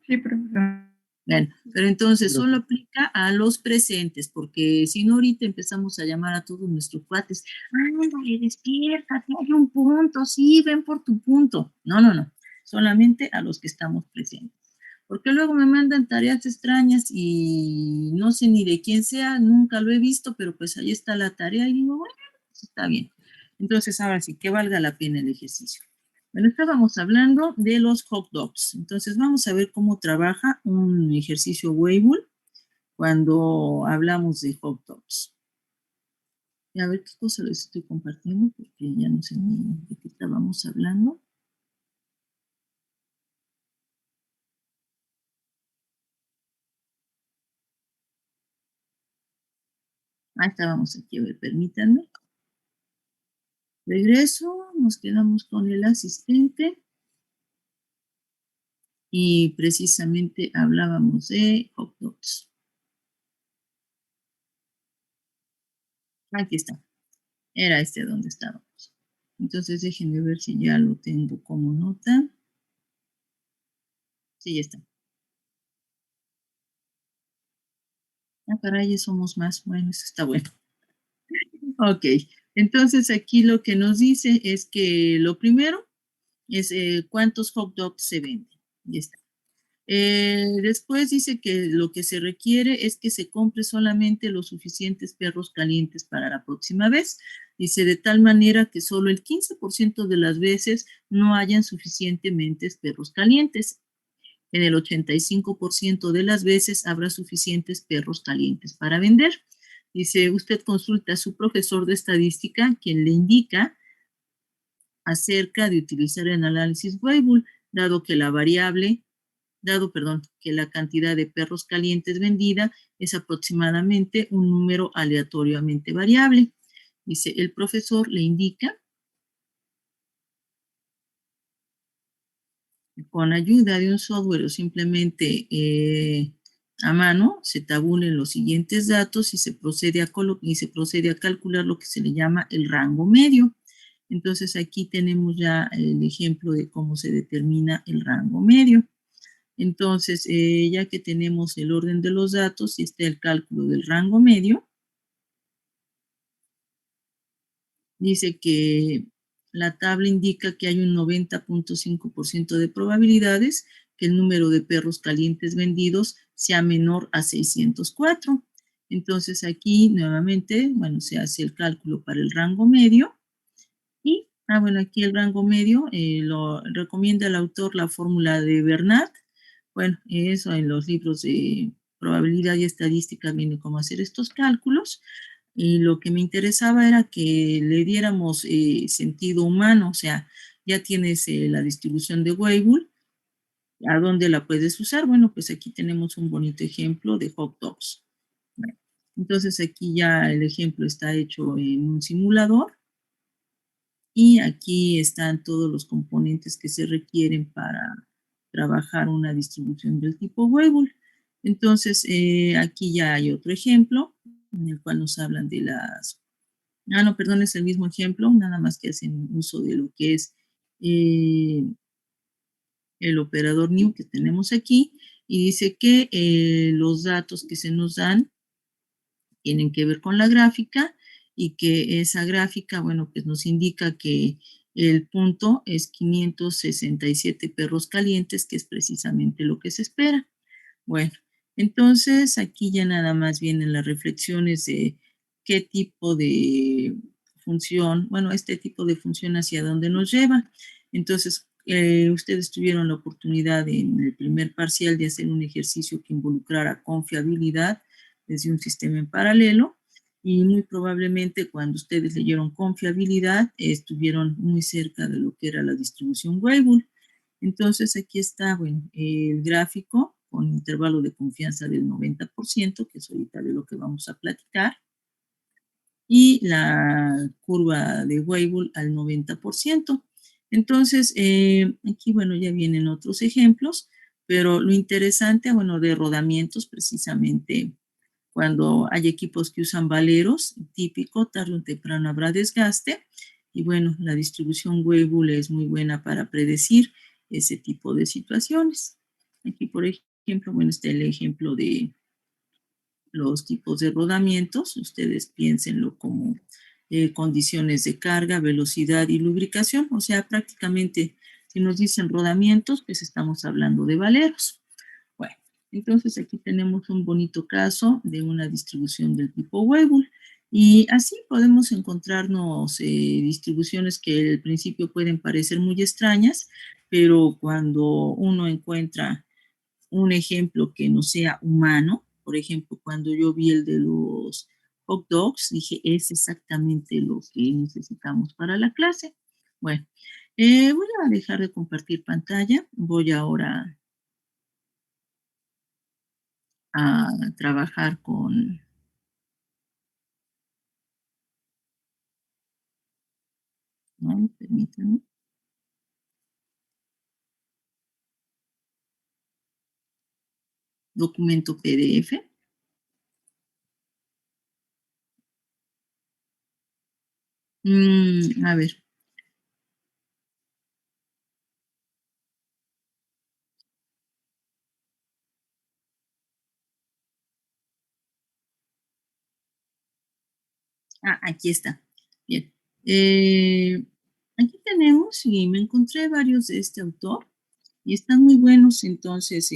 Sí, profesor. Bueno, pero entonces Profe. solo aplica a los presentes, porque si no ahorita empezamos a llamar a todos nuestros cuates, ándale, despiértate, hay un punto, sí, ven por tu punto. No, no, no, solamente a los que estamos presentes. Porque luego me mandan tareas extrañas y no sé ni de quién sea, nunca lo he visto, pero pues ahí está la tarea y digo, bueno, pues está bien. Entonces ahora sí, que valga la pena el ejercicio. Bueno, estábamos hablando de los hot dogs. Entonces vamos a ver cómo trabaja un ejercicio Weibull cuando hablamos de hot dogs. Y a ver qué cosa les estoy compartiendo porque ya no sé ni de qué estábamos hablando. Ahí estábamos aquí, a ver, permítanme. Regreso, nos quedamos con el asistente y precisamente hablábamos de hot dogs. Aquí está, era este donde estábamos. Entonces déjenme ver si ya lo tengo como nota. Sí, ya está. Ah, caray, somos más. Bueno, eso está bueno. Ok, entonces aquí lo que nos dice es que lo primero es cuántos hot dogs se venden. Ya está. Después dice que lo que se requiere es que se compre solamente los suficientes perros calientes para la próxima vez. Dice de tal manera que solo el 15% de las veces no hayan suficientemente perros calientes. En el 85% de las veces habrá suficientes perros calientes para vender. Dice, usted consulta a su profesor de estadística, quien le indica acerca de utilizar el análisis Weibull, que la cantidad de perros calientes vendida es aproximadamente un número aleatoriamente variable. Dice, el profesor le indica, con ayuda de un software o simplemente a mano, se tabulen los siguientes datos y se procede a calcular lo que se le llama el rango medio. Entonces aquí tenemos ya el ejemplo de cómo se determina el rango medio. Entonces, ya que tenemos el orden de los datos y está el cálculo del rango medio, dice que la tabla indica que hay un 90.5% de probabilidades que el número de perros calientes vendidos sea menor a 604. Entonces aquí nuevamente, bueno, se hace el cálculo para el rango medio y, bueno, aquí el rango medio lo recomienda el autor la fórmula de Bernard. Bueno, eso en los libros de probabilidad y estadística viene cómo hacer estos cálculos. Y lo que me interesaba era que le diéramos sentido humano, o sea, ya tienes la distribución de Weibull, ¿a dónde la puedes usar? Bueno, pues aquí tenemos un bonito ejemplo de hot dogs. Bueno, entonces aquí ya el ejemplo está hecho en un simulador y aquí están todos los componentes que se requieren para trabajar una distribución del tipo Weibull. Entonces, aquí ya hay otro ejemplo en el cual nos hablan de las... Ah, no, perdón, es el mismo ejemplo, nada más que hacen uso de lo que es el operador new que tenemos aquí, y dice que los datos que se nos dan tienen que ver con la gráfica y que esa gráfica, bueno, pues nos indica que el punto es 567 perros calientes, que es precisamente lo que se espera. Bueno, entonces aquí ya nada más vienen las reflexiones de qué tipo de función, bueno, este tipo de función hacia dónde nos lleva. Entonces, ustedes tuvieron la oportunidad en el primer parcial de hacer un ejercicio que involucrara confiabilidad desde un sistema en paralelo, y muy probablemente cuando ustedes leyeron confiabilidad estuvieron muy cerca de lo que era la distribución Weibull. Entonces aquí está, bueno, el gráfico con intervalo de confianza del 90%, que es ahorita de lo que vamos a platicar, y la curva de Weibull al 90%. Entonces, aquí, bueno, ya vienen otros ejemplos, pero lo interesante, bueno, de rodamientos, precisamente cuando hay equipos que usan valeros, típico, tarde o temprano habrá desgaste, y bueno, la distribución Weibull es muy buena para predecir ese tipo de situaciones. Aquí, por ejemplo, bueno, está el ejemplo de los tipos de rodamientos. Ustedes piénsenlo como condiciones de carga, velocidad y lubricación. O sea, prácticamente si nos dicen rodamientos, pues estamos hablando de valeros. Bueno, entonces aquí tenemos un bonito caso de una distribución del tipo Weibull. Y así podemos encontrarnos distribuciones que al principio pueden parecer muy extrañas, pero cuando uno encuentra un ejemplo que no sea humano, por ejemplo, cuando yo vi el de los hot dogs, dije, es exactamente lo que necesitamos para la clase. Bueno, voy a dejar de compartir pantalla, voy ahora a trabajar con... ¿no? Permítanme. Documento PDF. A ver. Ah, aquí está. Bien. Aquí tenemos, y me encontré varios de este autor, y están muy buenos. Entonces,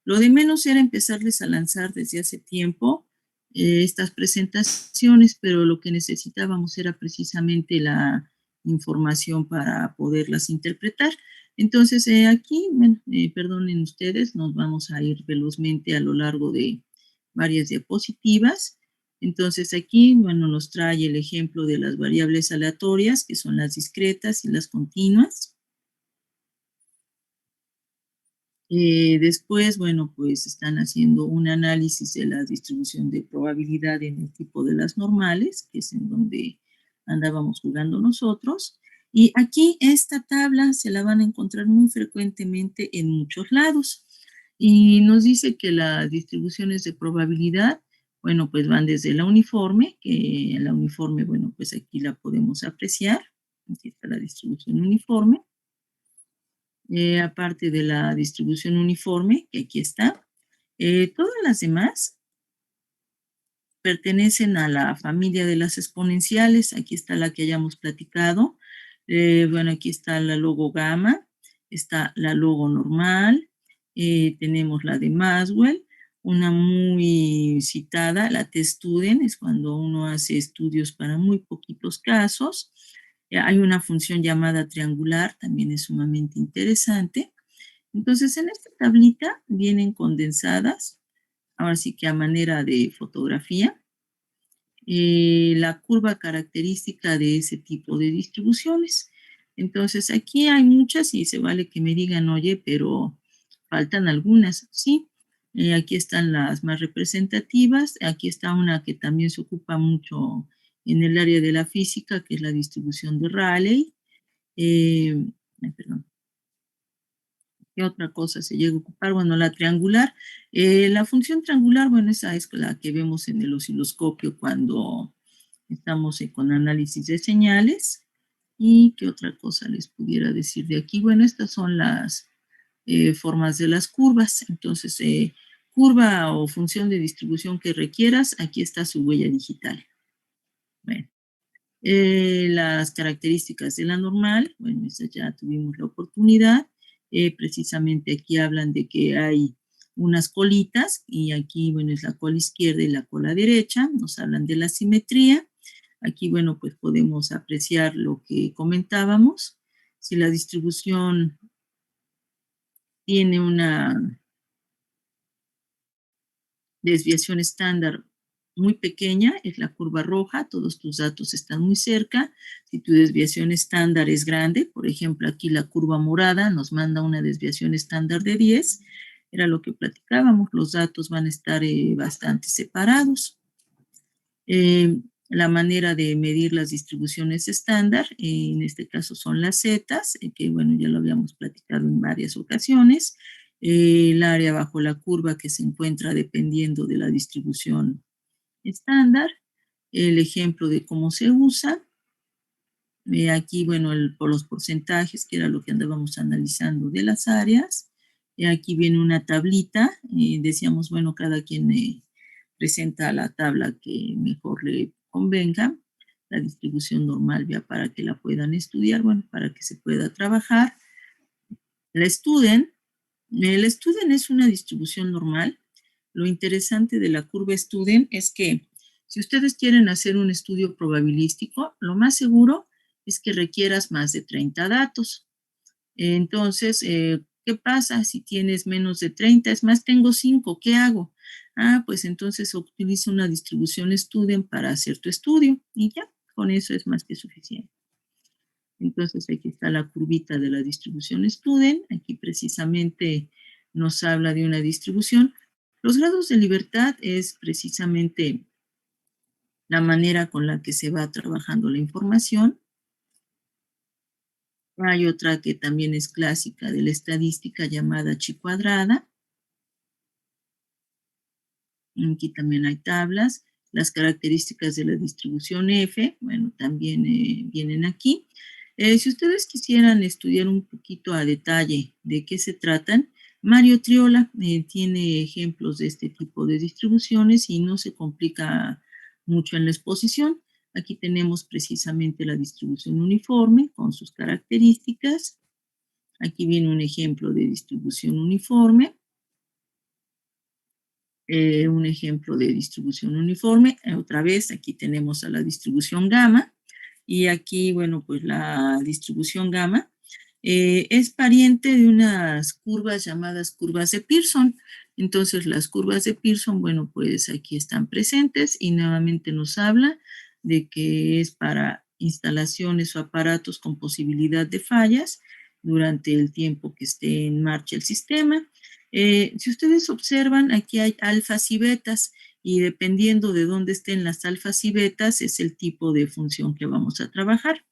lo de menos era empezarles a lanzar desde hace tiempo estas presentaciones, pero lo que necesitábamos era precisamente la información para poderlas interpretar. Entonces, aquí, bueno, perdonen ustedes, nos vamos a ir velozmente a lo largo de varias diapositivas. Entonces, aquí, bueno, nos trae el ejemplo de las variables aleatorias, que son las discretas y las continuas. Después, bueno, pues están haciendo un análisis de la distribución de probabilidad en el tipo de las normales, que es en donde andábamos jugando nosotros. Y aquí esta tabla se la van a encontrar muy frecuentemente en muchos lados. Y nos dice que las distribuciones de probabilidad, bueno, pues van desde la uniforme, que la uniforme, bueno, pues aquí la podemos apreciar. Aquí está la distribución uniforme. Aparte de la distribución uniforme, que aquí está. Todas las demás pertenecen a la familia de las exponenciales. Aquí está la que hayamos platicado. Bueno, aquí está la logo gamma, está la logo normal, tenemos la de Maxwell, una muy citada, la T-Student, es cuando uno hace estudios para muy poquitos casos. Hay una función llamada triangular, también es sumamente interesante. Entonces, en esta tablita vienen condensadas, ahora sí que a manera de fotografía, la curva característica de ese tipo de distribuciones. Entonces, aquí hay muchas y se vale que me digan, oye, pero faltan algunas. Sí, aquí están las más representativas. Aquí está una que también se ocupa mucho en el área de la física, que es la distribución de Rayleigh. Perdón. ¿Qué otra cosa se llega a ocupar? Bueno, la triangular. La función triangular, bueno, esa es la que vemos en el osciloscopio cuando estamos con análisis de señales. ¿Y qué otra cosa les pudiera decir de aquí? Bueno, estas son las formas de las curvas. Entonces, curva o función de distribución que requieras, aquí está su huella digital. Bueno, las características de la normal, bueno, esa ya tuvimos la oportunidad. Precisamente aquí hablan de que hay unas colitas y aquí, bueno, es la cola izquierda y la cola derecha. Nos hablan de la simetría. Aquí, bueno, pues podemos apreciar lo que comentábamos. Si la distribución tiene una desviación estándar muy pequeña, es la curva roja, todos tus datos están muy cerca. Si tu desviación estándar es grande, por ejemplo, aquí la curva morada nos manda una desviación estándar de 10, era lo que platicábamos, los datos van a estar bastante separados. La manera de medir las distribuciones estándar, en este caso son las zetas, que bueno, ya lo habíamos platicado en varias ocasiones. El área bajo la curva que se encuentra dependiendo de la distribución estándar, el ejemplo de cómo se usa. Aquí, bueno, por los porcentajes, que era lo que andábamos analizando de las áreas. Aquí viene una tablita, decíamos, bueno, cada quien presenta la tabla que mejor le convenga, la distribución normal ya para que la puedan estudiar, bueno, para que se pueda trabajar. El Student es una distribución normal. Lo interesante de la curva Student es que si ustedes quieren hacer un estudio probabilístico, lo más seguro es que requieras más de 30 datos. Entonces, ¿qué pasa si tienes menos de 30? Es más, tengo 5, ¿qué hago? Pues entonces utiliza una distribución Student para hacer tu estudio y ya, con eso es más que suficiente. Entonces aquí está la curvita de la distribución Student. Aquí precisamente nos habla de una distribución. Los grados de libertad es precisamente la manera con la que se va trabajando la información. Hay otra que también es clásica de la estadística llamada chi cuadrada. Aquí también hay tablas. Las características de la distribución F, bueno, también vienen aquí. Si ustedes quisieran estudiar un poquito a detalle de qué se tratan, Mario Triola tiene ejemplos de este tipo de distribuciones y no se complica mucho en la exposición. Aquí tenemos precisamente la distribución uniforme con sus características. Aquí viene un ejemplo de distribución uniforme. Un ejemplo de distribución uniforme. Otra vez, aquí tenemos a la distribución gamma. Y aquí, bueno, pues la distribución gamma es pariente de unas curvas llamadas curvas de Pearson. Entonces, las curvas de Pearson, bueno, pues aquí están presentes y nuevamente nos habla de que es para instalaciones o aparatos con posibilidad de fallas durante el tiempo que esté en marcha el sistema. Si ustedes observan, aquí hay alfas y betas y dependiendo de dónde estén las alfas y betas es el tipo de función que vamos a trabajar.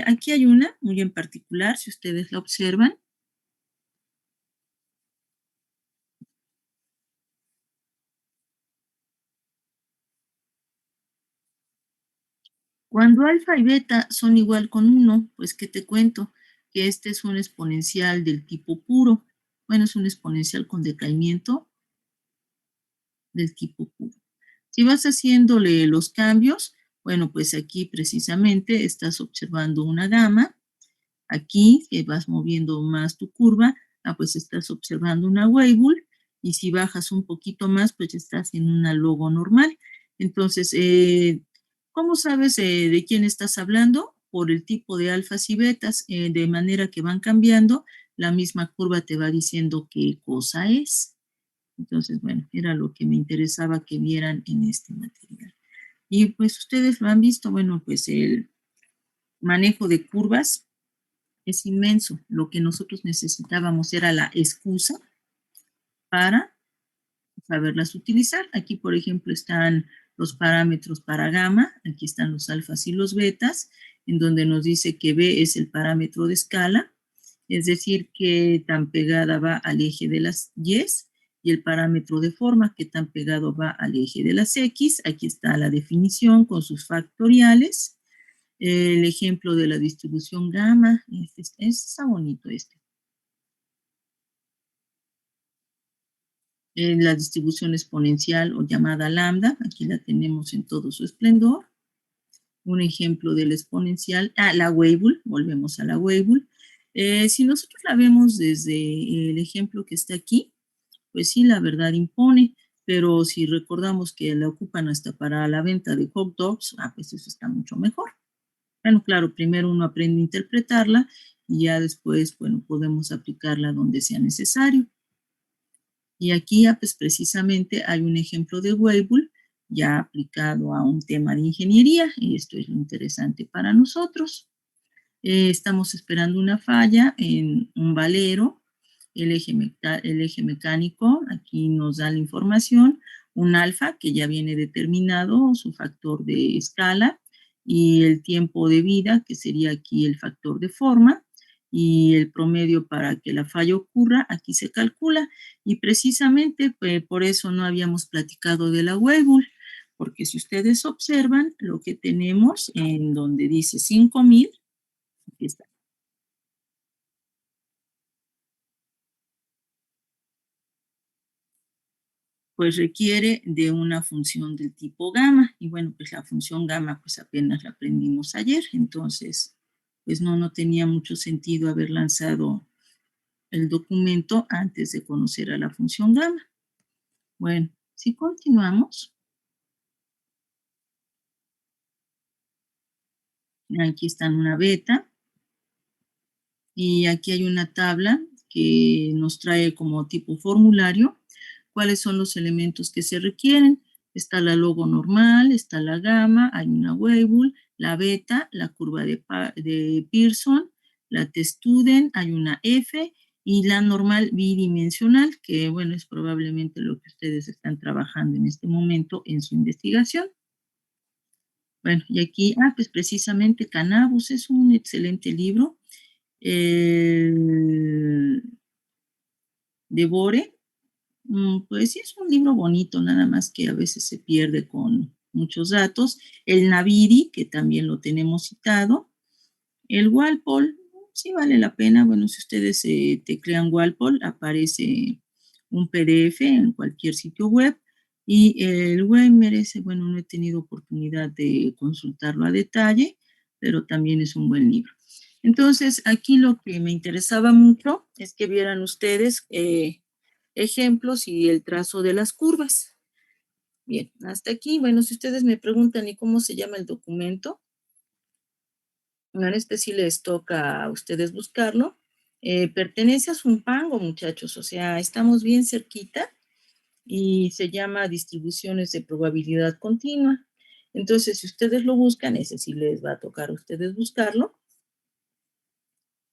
Aquí hay una muy en particular, si ustedes la observan. Cuando alfa y beta son igual con 1, pues ¿qué te cuento? Que este es un exponencial del tipo puro. Bueno, es un exponencial con decaimiento del tipo puro. Si vas haciéndole los cambios, bueno, pues aquí precisamente estás observando una gama. Aquí, que vas moviendo más tu curva, pues estás observando una Weibull. Y si bajas un poquito más, pues estás en una logo normal. Entonces, ¿cómo sabes de quién estás hablando? Por el tipo de alfas y betas, de manera que van cambiando, la misma curva te va diciendo qué cosa es. Entonces, bueno, era lo que me interesaba que vieran en este material. Y pues ustedes lo han visto, bueno, pues el manejo de curvas es inmenso. Lo que nosotros necesitábamos era la excusa para saberlas utilizar. Aquí, por ejemplo, están los parámetros para gamma, aquí están los alfas y los betas, en donde nos dice que B es el parámetro de escala es decir, qué tan pegada va al eje de las Y's, y el parámetro de forma, qué tan pegado va al eje de las X. Aquí está la definición con sus factoriales. El ejemplo de la distribución gamma, está bonito este. La distribución exponencial o llamada lambda, aquí la tenemos en todo su esplendor. Un ejemplo de la exponencial, la Weibull, volvemos a la Weibull. Si nosotros la vemos desde el ejemplo que está aquí, pues sí, la verdad impone, pero si recordamos que la ocupan hasta para la venta de hot dogs, pues eso está mucho mejor. Bueno, claro, primero uno aprende a interpretarla y ya después, bueno, podemos aplicarla donde sea necesario. Y aquí pues precisamente hay un ejemplo de Weibull ya aplicado a un tema de ingeniería, y esto es lo interesante para nosotros. Estamos esperando una falla en un valero, el eje mecánico, aquí nos da la información, un alfa que ya viene determinado, su factor de escala, y el tiempo de vida, que sería aquí el factor de forma, y el promedio para que la falla ocurra, aquí se calcula, y precisamente pues, por eso no habíamos platicado de la Weibull, porque si ustedes observan lo que tenemos en donde dice 5000, aquí está. Pues requiere de una función del tipo gamma. Y bueno, pues la función gamma pues apenas la aprendimos ayer. Entonces, pues no tenía mucho sentido haber lanzado el documento antes de conocer a la función gamma. Bueno, si continuamos. Aquí está una beta. Y aquí hay una tabla que nos trae como tipo formulario cuáles son los elementos que se requieren. Está la logo normal, está la gamma, hay una Weibull, la beta, la curva de Pearson, la T-Student, hay una F y la normal bidimensional, que bueno, es probablemente lo que ustedes están trabajando en este momento en su investigación. Bueno, y aquí, pues precisamente Cannabus es un excelente libro. Devore, pues sí es un libro bonito, nada más que a veces se pierde con muchos datos. El Naviri, que también lo tenemos citado. El Walpole, sí vale la pena. Bueno, si ustedes teclean Walpole, aparece un PDF en cualquier sitio web. Y el web merece, bueno, no he tenido oportunidad de consultarlo a detalle, pero también es un buen libro. Entonces, aquí lo que me interesaba mucho es que vieran ustedes ejemplos y el trazo de las curvas. Bien, hasta aquí. Bueno, si ustedes me preguntan, ¿y cómo se llama el documento? En este sí les toca a ustedes buscarlo. Pertenece a Zumpango, muchachos, o sea, estamos bien cerquita y se llama distribuciones de probabilidad continua. Entonces, si ustedes lo buscan, ese sí les va a tocar a ustedes buscarlo.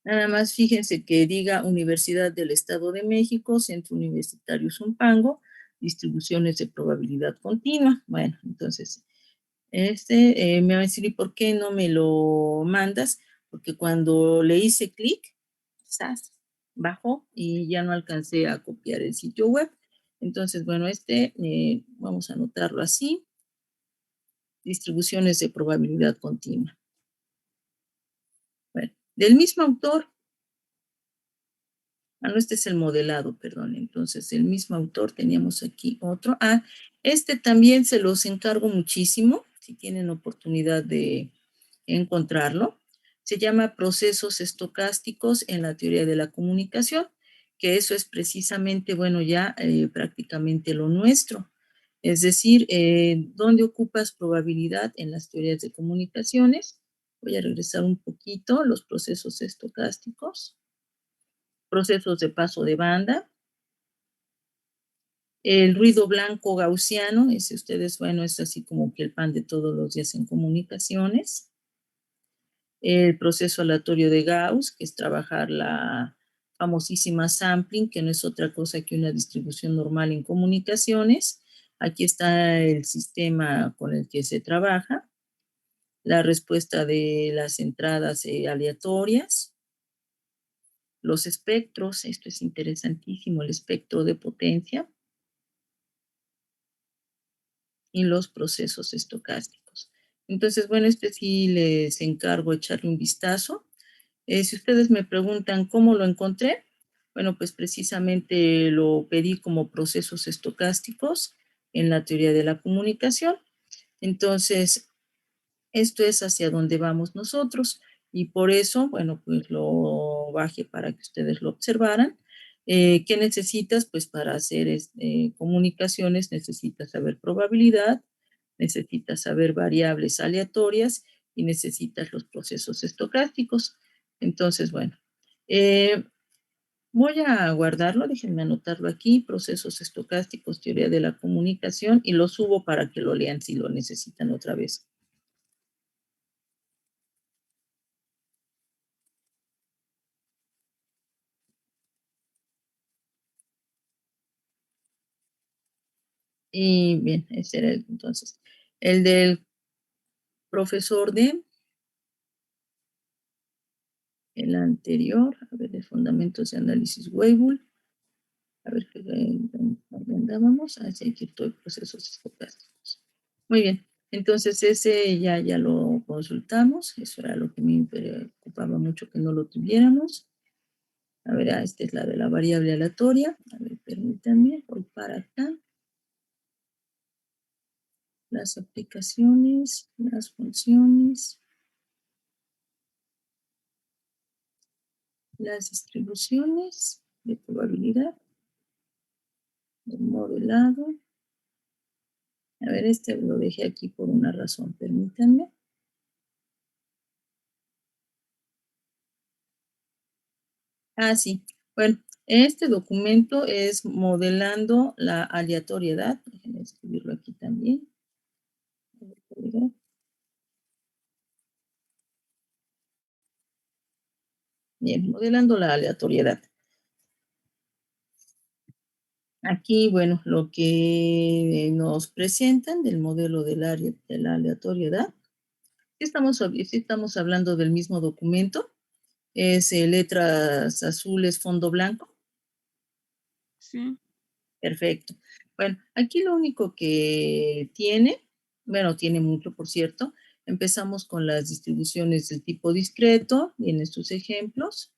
Nada más fíjense que diga Universidad del Estado de México, Centro Universitario Zumpango, distribuciones de probabilidad continua. Bueno, entonces, me va a decir, ¿y por qué no me lo mandas? Porque cuando le hice clic, bajó y ya no alcancé a copiar el sitio web. Entonces, bueno, vamos a anotarlo así, distribuciones de probabilidad continua. Bueno, del mismo autor, este es el modelado, perdón. Entonces, el mismo autor, teníamos aquí otro. Este también se los encargo muchísimo, si tienen oportunidad de encontrarlo. Se llama Procesos Estocásticos en la Teoría de la Comunicación, que eso es precisamente, bueno, ya prácticamente lo nuestro. Es decir, ¿dónde ocupas probabilidad en las teorías de comunicaciones? Voy a regresar un poquito, los procesos estocásticos. Procesos de paso de banda, el ruido blanco gaussiano, ese ustedes, bueno, es así como que el pan de todos los días en comunicaciones, el proceso aleatorio de Gauss, que es trabajar la famosísima sampling, que no es otra cosa que una distribución normal en comunicaciones. Aquí está el sistema con el que se trabaja, la respuesta de las entradas aleatorias, los espectros, esto es interesantísimo, el espectro de potencia y los procesos estocásticos. Entonces, bueno, este sí les encargo echarle un vistazo. Si ustedes me preguntan cómo lo encontré, bueno, pues precisamente lo pedí como procesos estocásticos en la teoría de la comunicación. Entonces, esto es hacia donde vamos nosotros y por eso, bueno, pues lo bajé para que ustedes lo observaran. ¿Qué necesitas? Pues para hacer comunicaciones necesitas saber probabilidad, necesitas saber variables aleatorias y necesitas los procesos estocásticos. Entonces, bueno, eh, voy a guardarlo, déjenme anotarlo aquí, procesos estocásticos, teoría de la comunicación, y lo subo para que lo lean si lo necesitan otra vez. Y bien, ese era entonces el del profesor de el anterior, a ver, de fundamentos de análisis Weibull, a ver qué andábamos, así aquí estoy, procesos estocásticos. Muy bien, entonces ese ya lo consultamos, eso era lo que me preocupaba mucho que no lo tuviéramos. A ver, esta es la de la variable aleatoria, a ver, permítanme, voy para acá. Las aplicaciones, las funciones, las distribuciones de probabilidad, el modelado. A ver, este lo dejé aquí por una razón, permítanme. Ah, sí. Bueno, este documento es modelando la aleatoriedad. Déjenme escribirlo aquí también. Bien, modelando la aleatoriedad. Aquí, bueno, lo que nos presentan del modelo de la aleatoriedad. Sí estamos hablando del mismo documento. Es letras azules, fondo blanco. Sí. Perfecto. Bueno, aquí lo único que tiene, bueno, tiene mucho, por cierto. Empezamos con las distribuciones del tipo discreto, vienen sus ejemplos.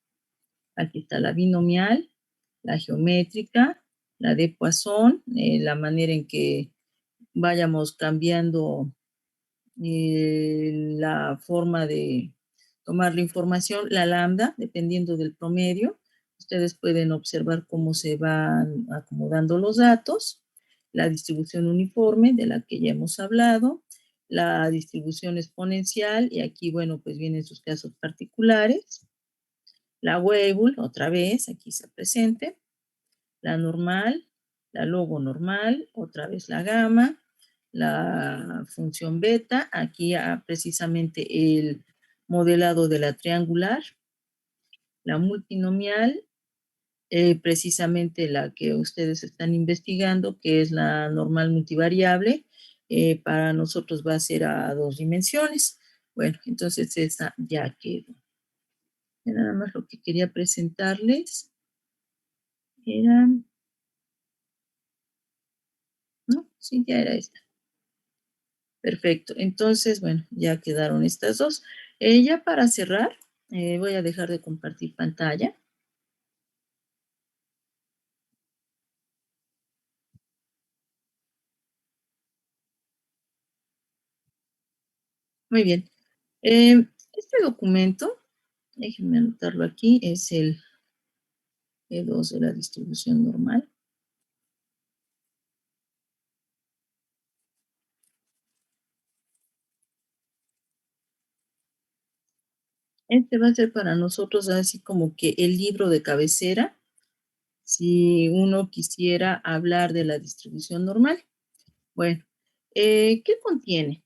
Aquí está la binomial, la geométrica, la de Poisson, la manera en que vayamos cambiando la forma de tomar la información, la lambda, dependiendo del promedio. Ustedes pueden observar cómo se van acomodando los datos, la distribución uniforme de la que ya hemos hablado, la distribución exponencial, y aquí, bueno, pues vienen sus casos particulares, la Weibull, otra vez, aquí se presente, la normal, la logo normal, otra vez la gamma, la función beta, aquí precisamente el modelado de la triangular, la multinomial, precisamente la que ustedes están investigando, que es la normal multivariable, para nosotros va a ser a 2 dimensiones. Bueno, entonces esa ya quedó. Nada más lo que quería presentarles era... No, sí, ya era esta. Perfecto. Entonces, bueno, ya quedaron estas dos. Ya para cerrar, voy a dejar de compartir pantalla. Muy bien. Este documento, déjenme anotarlo aquí, es el E2 de la distribución normal. Este va a ser para nosotros así como que el libro de cabecera, si uno quisiera hablar de la distribución normal. Bueno, ¿qué contiene?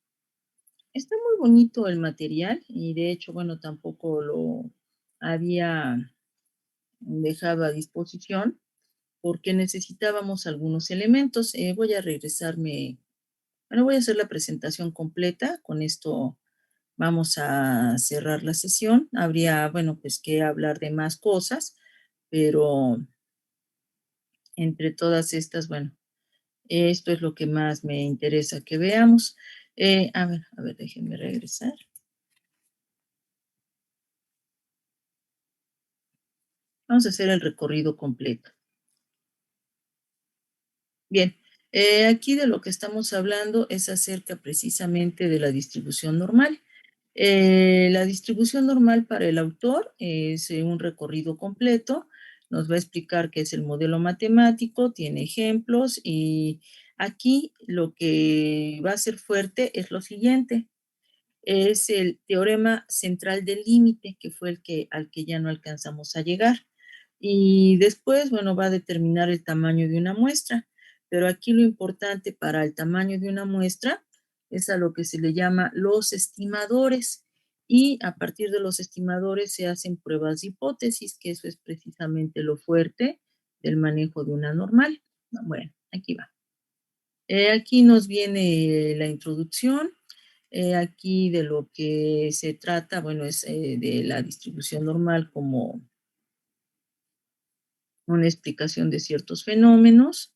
Está muy bonito el material y de hecho, bueno, tampoco lo había dejado a disposición porque necesitábamos algunos elementos. Voy a regresarme, bueno, voy a hacer la presentación completa. Con esto vamos a cerrar la sesión. Habría, bueno, pues que hablar de más cosas, pero entre todas estas, bueno, esto es lo que más me interesa que veamos. A ver, déjenme regresar. Vamos a hacer el recorrido completo. Bien, aquí de lo que estamos hablando es acerca precisamente de la distribución normal. La distribución normal para el autor es un recorrido completo. Nos va a explicar qué es el modelo matemático, tiene ejemplos y aquí lo que va a ser fuerte es lo siguiente. Es el teorema central del límite, que fue al que ya no alcanzamos a llegar. Y después, bueno, va a determinar el tamaño de una muestra. Pero aquí lo importante para el tamaño de una muestra es a lo que se le llama los estimadores. Y a partir de los estimadores se hacen pruebas de hipótesis, que eso es precisamente lo fuerte del manejo de una normal. Bueno, aquí va. Aquí nos viene la introducción. Aquí de lo que se trata, bueno, es de la distribución normal como una explicación de ciertos fenómenos.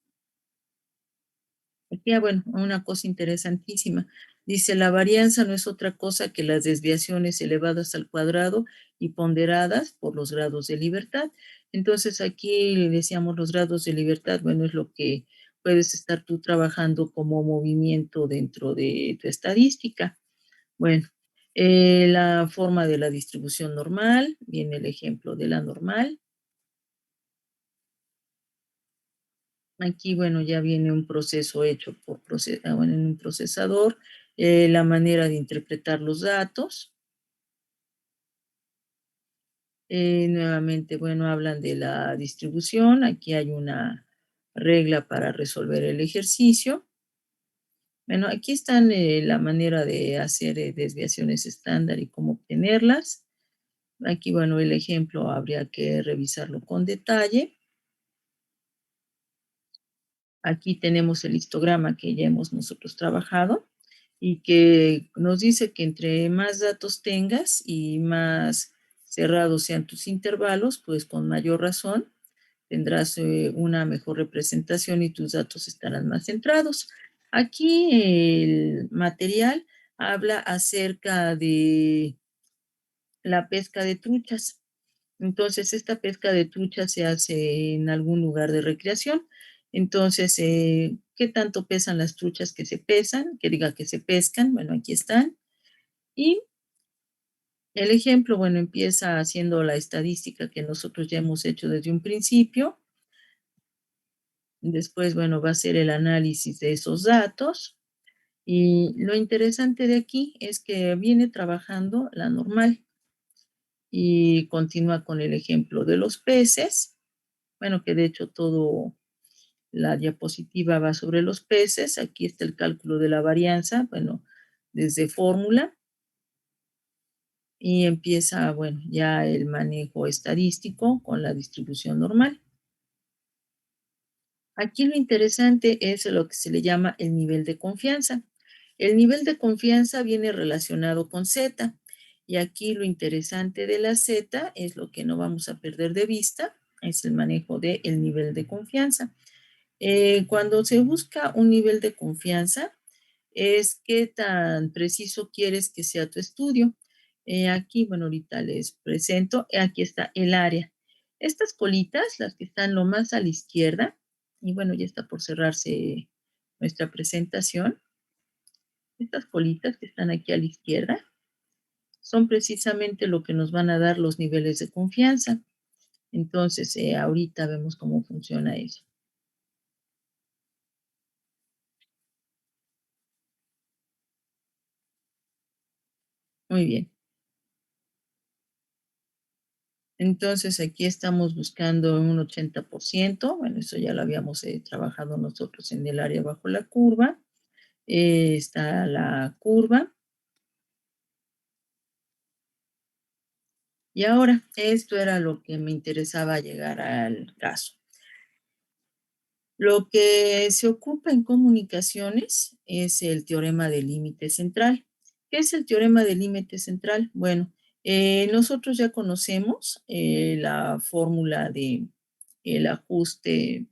Aquí, bueno, una cosa interesantísima. Dice, la varianza no es otra cosa que las desviaciones elevadas al cuadrado y ponderadas por los grados de libertad. Entonces, aquí le decíamos los grados de libertad, bueno, es lo que puedes estar tú trabajando como movimiento dentro de tu estadística. Bueno, la forma de la distribución normal, viene el ejemplo de la normal. Aquí, bueno, ya viene un proceso hecho en un procesador, la manera de interpretar los datos. Nuevamente, bueno, hablan de la distribución. Aquí hay una regla para resolver el ejercicio. Bueno, aquí están la manera de hacer desviaciones estándar y cómo obtenerlas. Aquí, bueno, el ejemplo habría que revisarlo con detalle. Aquí tenemos el histograma que ya hemos nosotros trabajado y que nos dice que entre más datos tengas y más cerrados sean tus intervalos, pues con mayor razón tendrás una mejor representación y tus datos estarán más centrados. Aquí el material habla acerca de la pesca de truchas. Entonces, esta pesca de truchas se hace en algún lugar de recreación. Entonces, ¿qué tanto pesan las truchas que se pesan? Que diga que se pescan. Bueno, aquí están. Y el ejemplo, bueno, empieza haciendo la estadística que nosotros ya hemos hecho desde un principio. Después, bueno, va a ser el análisis de esos datos. Y lo interesante de aquí es que viene trabajando la normal y continúa con el ejemplo de los peces. Bueno, que de hecho todo la diapositiva va sobre los peces. Aquí está el cálculo de la varianza, bueno, desde fórmula. Y empieza, bueno, ya el manejo estadístico con la distribución normal. Aquí lo interesante es lo que se le llama el nivel de confianza. El nivel de confianza viene relacionado con Z. Y aquí lo interesante de la Z es lo que no vamos a perder de vista, es el manejo del nivel de confianza. Cuando se busca un nivel de confianza, es qué tan preciso quieres que sea tu estudio. Aquí, bueno, ahorita les presento, aquí está el área. Estas colitas, las que están lo más a la izquierda, y bueno, ya está por cerrarse nuestra presentación. Estas colitas que están aquí a la izquierda son precisamente lo que nos van a dar los niveles de confianza. Entonces, ahorita vemos cómo funciona eso. Muy bien. Entonces, aquí estamos buscando un 80%. Bueno, eso ya lo habíamos trabajado nosotros en el área bajo la curva. Está la curva. Y ahora, esto era lo que me interesaba llegar al caso. Lo que se ocupa en comunicaciones es el teorema del límite central. ¿Qué es el teorema del límite central? Bueno, Nosotros ya conocemos la fórmula de el ajuste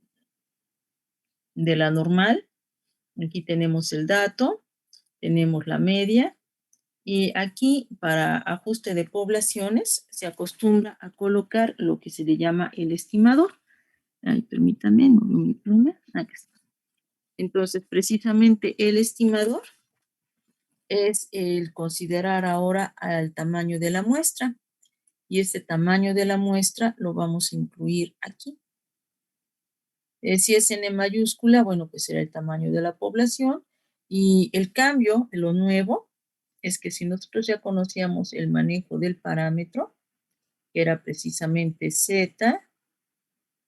de la normal. Aquí tenemos el dato, tenemos la media, y aquí para ajuste de poblaciones se acostumbra a colocar lo que se le llama el estimador. Ay, permítanme, no veo mi pluma. Acá está. Entonces, precisamente el estimador es el considerar ahora al tamaño de la muestra. Y este tamaño de la muestra lo vamos a incluir aquí. Si es N mayúscula, bueno, pues será el tamaño de la población. Y el cambio, lo nuevo, es que si nosotros ya conocíamos el manejo del parámetro, que era precisamente Z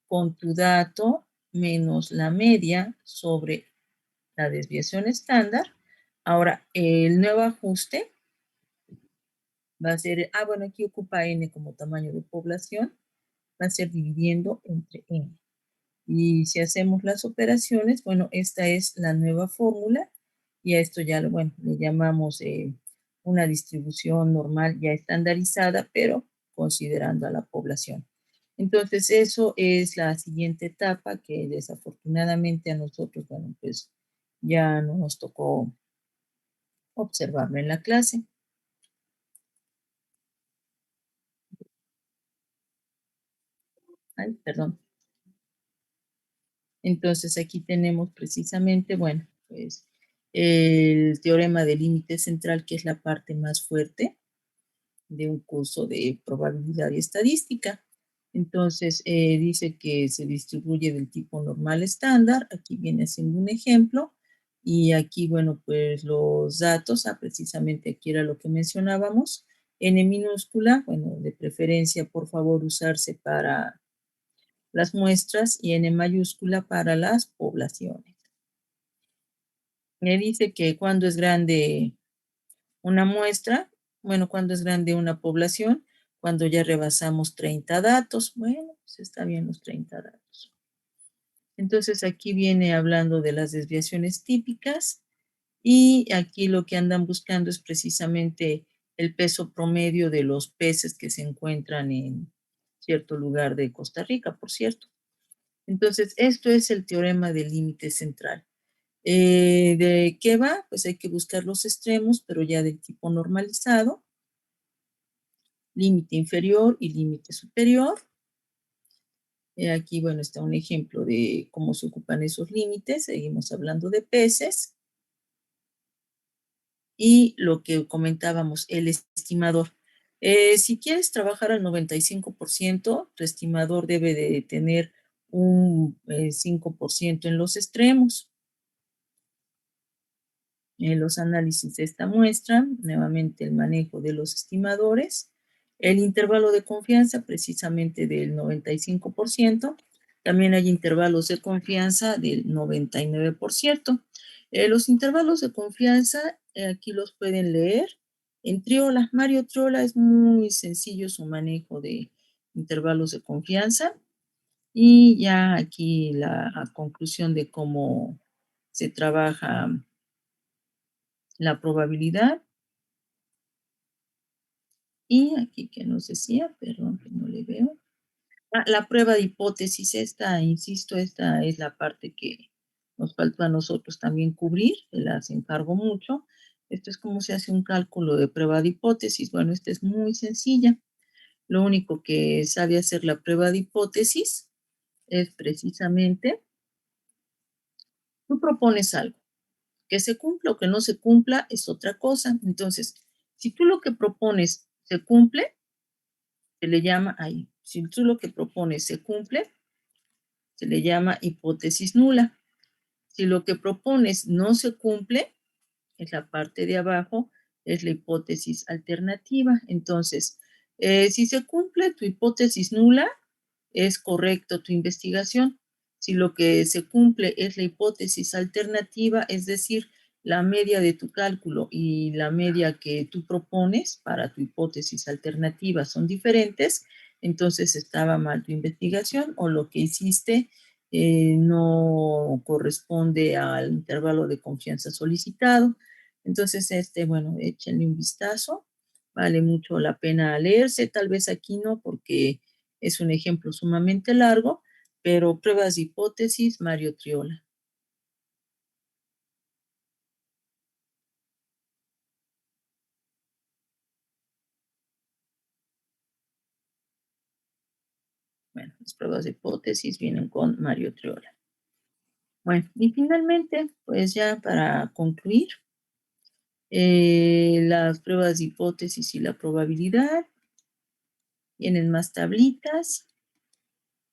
con tu dato menos la media sobre la desviación estándar, ahora el nuevo ajuste va a ser, bueno, aquí ocupa N como tamaño de población, va a ser dividiendo entre N. Y si hacemos las operaciones, bueno, esta es la nueva fórmula y a esto ya, bueno, le llamamos una distribución normal ya estandarizada, pero considerando a la población. Entonces, eso es la siguiente etapa que desafortunadamente a nosotros, bueno, pues ya no nos tocó observarlo en la clase. Ay, perdón. Entonces, aquí tenemos precisamente, bueno, pues el teorema del límite central, que es la parte más fuerte de un curso de probabilidad y estadística. Entonces, dice que se distribuye del tipo normal estándar. Aquí viene siendo un ejemplo. Y aquí, bueno, pues los datos, precisamente aquí era lo que mencionábamos. N minúscula, bueno, de preferencia, por favor, usarse para las muestras y N mayúscula para las poblaciones. Me dice que cuando es grande una muestra, bueno, cuando es grande una población, cuando ya rebasamos 30 datos, bueno, pues está bien los 30 datos. Entonces aquí viene hablando de las desviaciones típicas y aquí lo que andan buscando es precisamente el peso promedio de los peces que se encuentran en cierto lugar de Costa Rica, por cierto. Entonces, esto es el teorema del límite central. ¿De qué va? Pues hay que buscar los extremos, pero ya del tipo normalizado. Límite inferior y límite superior. Aquí, bueno, está un ejemplo de cómo se ocupan esos límites. Seguimos hablando de peces. Y lo que comentábamos, el estimador. Si quieres trabajar al 95%, tu estimador debe de tener un 5% en los extremos. Los análisis de esta muestra, nuevamente el manejo de los estimadores, el intervalo de confianza precisamente del 95%, también hay intervalos de confianza del 99%. Los intervalos de confianza, aquí los pueden leer. En Triola, Mario Triola es muy sencillo su manejo de intervalos de confianza. Y ya aquí la conclusión de cómo se trabaja la probabilidad. Y aquí que nos decía, perdón que no le veo. La prueba de hipótesis, esta, insisto, esta es la parte que nos faltó a nosotros también cubrir, que las encargo mucho. Esto es cómo se hace un cálculo de prueba de hipótesis. Bueno, esta es muy sencilla. Lo único que sabe hacer la prueba de hipótesis es precisamente, tú propones algo. Que se cumpla o que no se cumpla es otra cosa. Entonces, si tú lo que propones se cumple, se le llama ahí. Si tú lo que propones se cumple, se le llama hipótesis nula. Si lo que propones no se cumple, es la parte de abajo, es la hipótesis alternativa. Entonces, si se cumple tu hipótesis nula, es correcto tu investigación. Si lo que se cumple es la hipótesis alternativa, es decir, la media de tu cálculo y la media que tú propones para tu hipótesis alternativa son diferentes, entonces estaba mal tu investigación o lo que hiciste no corresponde al intervalo de confianza solicitado. Entonces, bueno, échenle un vistazo. vale mucho la pena leerse, tal vez aquí no, porque es un ejemplo sumamente largo, pero pruebas de hipótesis, Mario Triola. Bueno, las pruebas de hipótesis vienen con Mario Triola. Bueno, y finalmente, pues ya para concluir, las pruebas de hipótesis y la probabilidad, tienen más tablitas.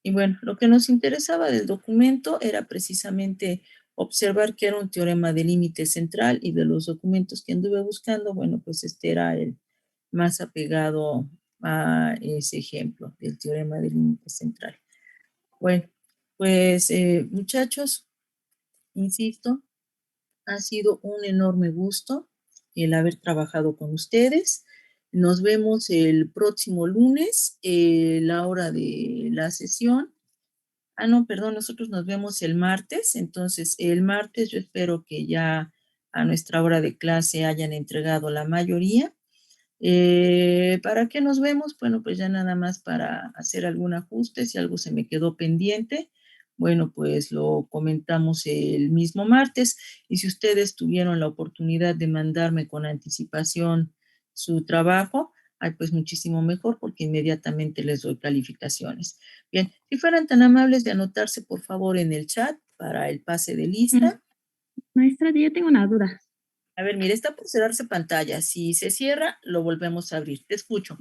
Y bueno, lo que nos interesaba del documento era precisamente observar que era un teorema de límite central, y de los documentos que anduve buscando, bueno, pues este era el más apegado a ese ejemplo del teorema de límite central. Bueno, pues muchachos, insisto, ha sido un enorme gusto el haber trabajado con ustedes. Nos vemos el próximo lunes, la hora de la sesión. Ah, no, perdón, nosotros nos vemos el martes. Entonces, el martes yo espero que ya a nuestra hora de clase hayan entregado la mayoría. ¿Para qué nos vemos? Bueno, pues ya nada más para hacer algún ajuste. Si algo se me quedó pendiente, bueno, pues lo comentamos el mismo martes. Y si ustedes tuvieron la oportunidad de mandarme con anticipación su trabajo, ay, pues muchísimo mejor, porque inmediatamente les doy calificaciones. Bien, si fueran tan amables de anotarse, por favor, en el chat para el pase de lista. Maestra, yo tengo una duda. A ver, mire, está por cerrarse pantalla. Si se cierra, lo volvemos a abrir. Te escucho.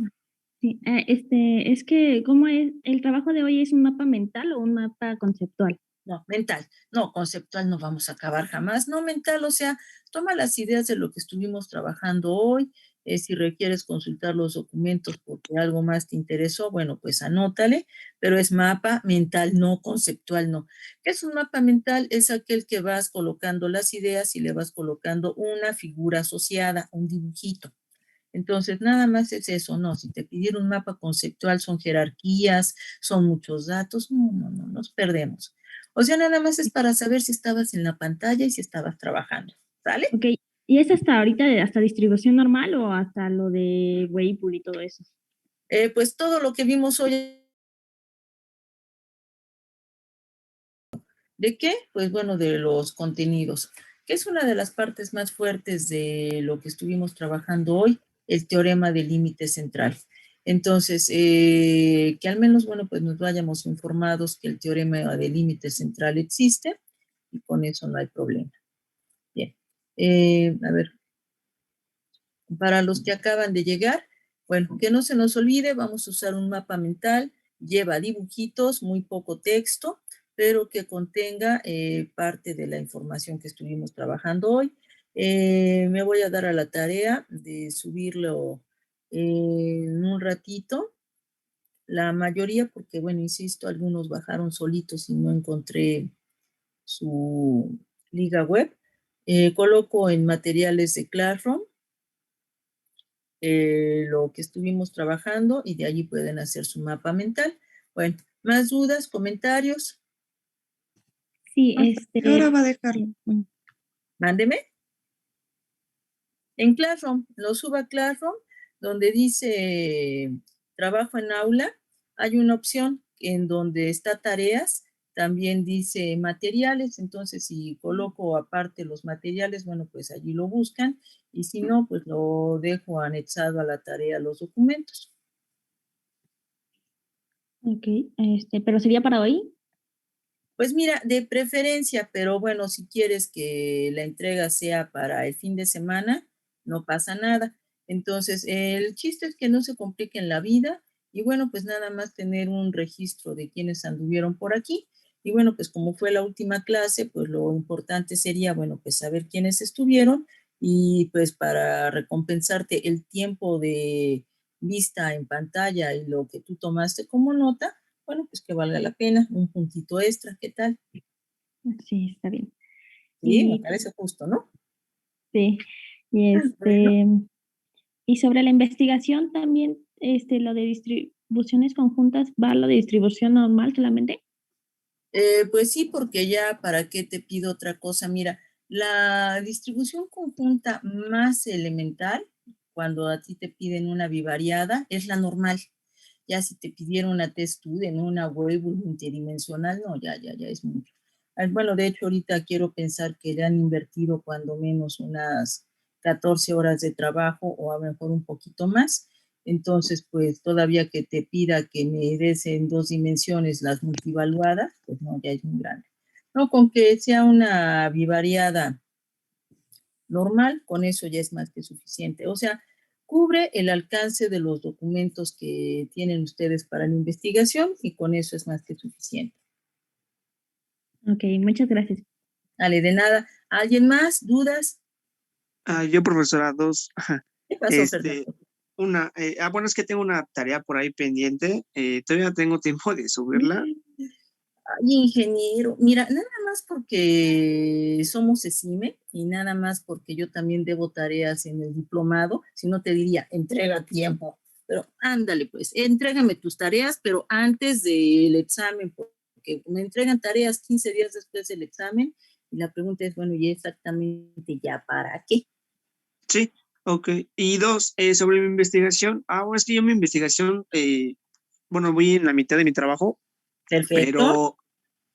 Sí, es que, ¿cómo es? ¿El trabajo de hoy es un mapa mental o un mapa conceptual? No, mental. No, conceptual no vamos a acabar jamás. No, mental, o sea, toma las ideas de lo que estuvimos trabajando hoy. Si requieres consultar los documentos porque algo más te interesó, bueno, pues anótale, pero es mapa mental, no conceptual, no. ¿Qué es un mapa mental? Es aquel que vas colocando las ideas y le vas colocando una figura asociada, un dibujito. Entonces, nada más es eso, no, si te pidieron un mapa conceptual, son jerarquías, son muchos datos, no, nos perdemos. O sea, nada más es para saber si estabas en la pantalla y si estabas trabajando, ¿sale? Ok, ¿y es hasta ahorita, hasta distribución normal o hasta lo de Weibull y todo eso? Pues todo lo que vimos hoy. ¿De qué? Pues bueno, de los contenidos, que es una de las partes más fuertes de lo que estuvimos trabajando hoy, el teorema del límite central. Entonces, que al menos, bueno, pues nos vayamos informados que el teorema del límite central existe, y con eso no hay problema. Bien, a ver, para los que acaban de llegar, bueno, que no se nos olvide, vamos a usar un mapa mental, lleva dibujitos, muy poco texto, pero que contenga parte de la información que estuvimos trabajando hoy. Me voy a dar a la tarea de subirlo en un ratito, la mayoría, porque bueno, insisto, algunos bajaron solitos y no encontré su liga web. Coloco en materiales de Classroom lo que estuvimos trabajando, y de allí pueden hacer su mapa mental. Bueno, más dudas, comentarios, Sí, Ahora va a dejarlo. mándeme. En Classroom, lo suba a Classroom, donde dice trabajo en aula, hay una opción en donde está tareas, también dice materiales. Entonces si coloco aparte los materiales, bueno, pues allí lo buscan, y si no, pues lo dejo anexado a la tarea los documentos. ok, pero sería para hoy. Pues mira, de preferencia, pero bueno, si quieres que la entrega sea para el fin de semana, no pasa nada. Entonces, el chiste es que no se compliquen la vida, y bueno, pues nada más tener un registro de quienes anduvieron por aquí. Y bueno, pues como fue la última clase, pues lo importante sería, bueno, pues saber quiénes estuvieron, y pues para recompensarte el tiempo de vista en pantalla y lo que tú tomaste como nota, bueno, pues que valga la pena, un puntito extra, ¿qué tal? Sí, está bien. Sí, me Y parece justo, ¿no? sí, y Bueno. y sobre la investigación también, lo de distribuciones conjuntas, ¿va lo de distribución normal solamente? Pues sí, porque ya, ¿para qué te pido otra cosa? Mira, la distribución conjunta más elemental cuando a ti te piden una vivariada, es la normal. Ya si te pidieron una test en una web interdimensional, no, ya es mucho. Bueno, de hecho, ahorita quiero pensar que le han invertido cuando menos unas 14 horas de trabajo o a lo mejor un poquito más. Entonces, pues todavía que te pida que me des en 2 dimensiones las multivaluadas, pues no, ya es muy grande. No, con que sea una vivariada normal, con eso ya es más que suficiente. O sea, cubre el alcance de los documentos que tienen ustedes para la investigación y con eso es más que suficiente. Ok, muchas gracias. Dale, de nada. ¿Alguien más? ¿Dudas? Yo, profesora, dos. ¿Qué pasó, Fernando? Bueno, es que tengo una tarea por ahí pendiente. Todavía tengo tiempo de subirla. Ay, ingeniero, mira, nada más porque somos ESIME y nada más porque yo también debo tareas en el diplomado, si no te diría, entrega a tiempo, pero ándale pues, entrégame tus tareas, pero antes del examen, porque me entregan tareas 15 días después del examen y la pregunta es, bueno, ¿y exactamente ya para qué? Sí, ok. Y dos, sobre mi investigación. Bueno, es que yo mi investigación, bueno, voy en la mitad de mi trabajo, Perfecto. pero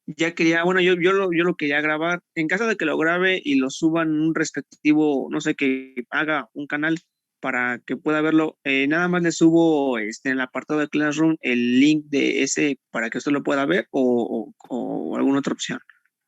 ya quería, bueno, yo lo quería grabar. En caso de que lo grabe y lo suba en un respectivo, no sé, que haga un canal para que pueda verlo, nada más le subo en el apartado de Classroom el link de ese para que usted lo pueda ver o alguna otra opción.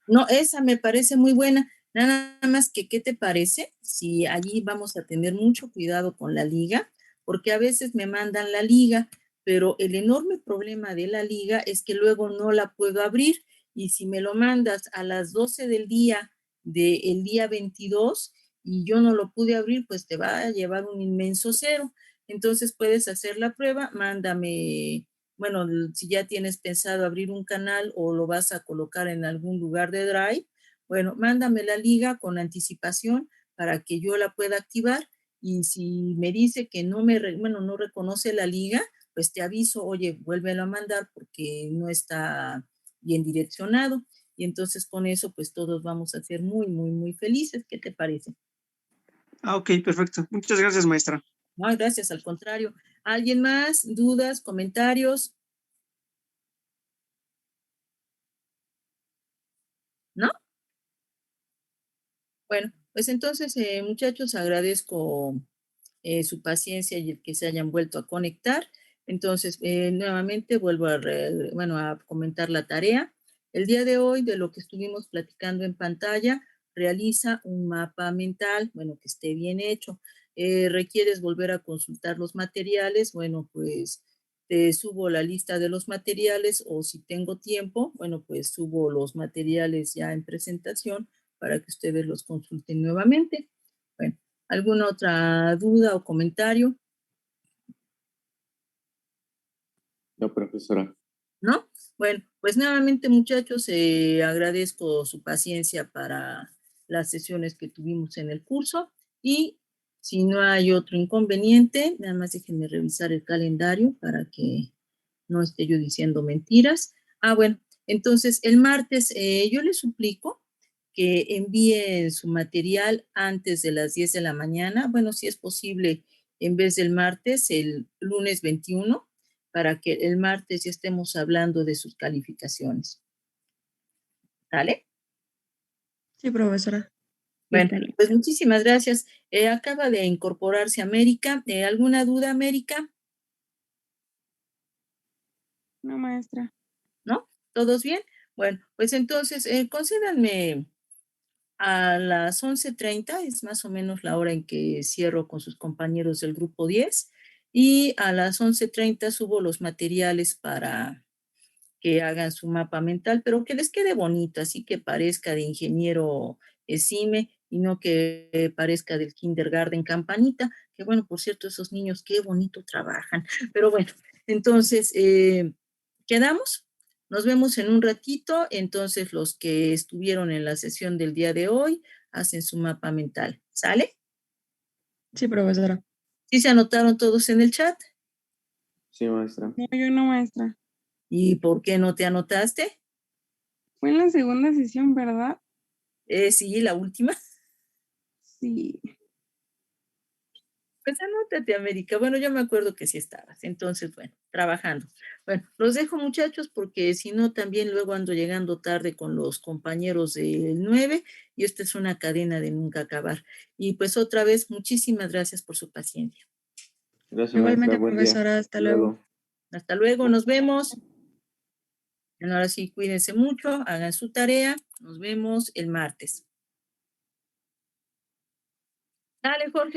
No, esa me parece muy buena. Nada más que, ¿qué te parece? Si allí vamos a tener mucho cuidado con la liga, porque a veces me mandan la liga, pero el enorme problema de la liga es que luego no la puedo abrir y si me lo mandas a las 12 del día 22 y yo no lo pude abrir, pues te va a llevar un inmenso cero. Entonces puedes hacer la prueba, mándame, bueno, si ya tienes pensado abrir un canal o lo vas a colocar en algún lugar de Drive, bueno, mándame la liga con anticipación para que yo la pueda activar y si me dice que no no reconoce la liga, pues te aviso, oye, vuélvelo a mandar porque no está bien direccionado y entonces con eso pues todos vamos a ser muy, muy, muy felices. ¿Qué te parece? Ok, perfecto. Muchas gracias, maestra. No, gracias, al contrario. ¿Alguien más? ¿Dudas? ¿Comentarios? ¿No? Bueno, pues entonces, muchachos, agradezco su paciencia y el que se hayan vuelto a conectar. Entonces, nuevamente vuelvo a comentar la tarea. El día de hoy, de lo que estuvimos platicando en pantalla, realiza un mapa mental, bueno, que esté bien hecho. ¿Requieres volver a consultar los materiales? Bueno, pues te subo la lista de los materiales o si tengo tiempo, bueno, pues subo los materiales ya en presentación para que ustedes los consulten nuevamente. Bueno, ¿alguna otra duda o comentario? No, profesora. ¿No? Bueno, pues nuevamente muchachos, agradezco su paciencia para las sesiones que tuvimos en el curso y si no hay otro inconveniente, nada más déjenme revisar el calendario para que no esté yo diciendo mentiras. Bueno, entonces el martes yo les suplico que envíen su material antes de las 10 de la mañana. Bueno, si es posible, en vez del martes, el lunes 21, para que el martes ya estemos hablando de sus calificaciones. ¿Sale? Sí, profesora. Bueno, pues muchísimas gracias. Acaba de incorporarse América. ¿Alguna duda, América? No, maestra. ¿No? ¿Todos bien? Bueno, pues entonces, concédanme a las 11:30, es más o menos la hora en que cierro con sus compañeros del grupo 10, y a las 11:30 subo los materiales para que hagan su mapa mental, pero que les quede bonito, así que parezca de ingeniero ESIME y no que parezca del kindergarten Campanita, que bueno, por cierto, esos niños qué bonito trabajan. Pero bueno, entonces, ¿quedamos? Nos vemos en un ratito. Entonces, los que estuvieron en la sesión del día de hoy hacen su mapa mental. ¿Sale? Sí, profesora. ¿Sí se anotaron todos en el chat? Sí, maestra. No, yo no, maestra. ¿Y por qué no te anotaste? Fue en la segunda sesión, ¿verdad? Sí, la última. Sí. Pues anótate, América. Bueno, yo me acuerdo que sí estabas. Entonces, bueno, trabajando. Bueno, los dejo, muchachos, porque si no, también luego ando llegando tarde con los compañeros del 9 y esta es una cadena de nunca acabar. Y pues otra vez, muchísimas gracias por su paciencia. Gracias, Igualmente, maestra. Buen día. profesora, hasta luego. Hasta luego, nos vemos. Bueno, ahora sí, cuídense mucho, hagan su tarea. Nos vemos el martes. Dale, Jorge.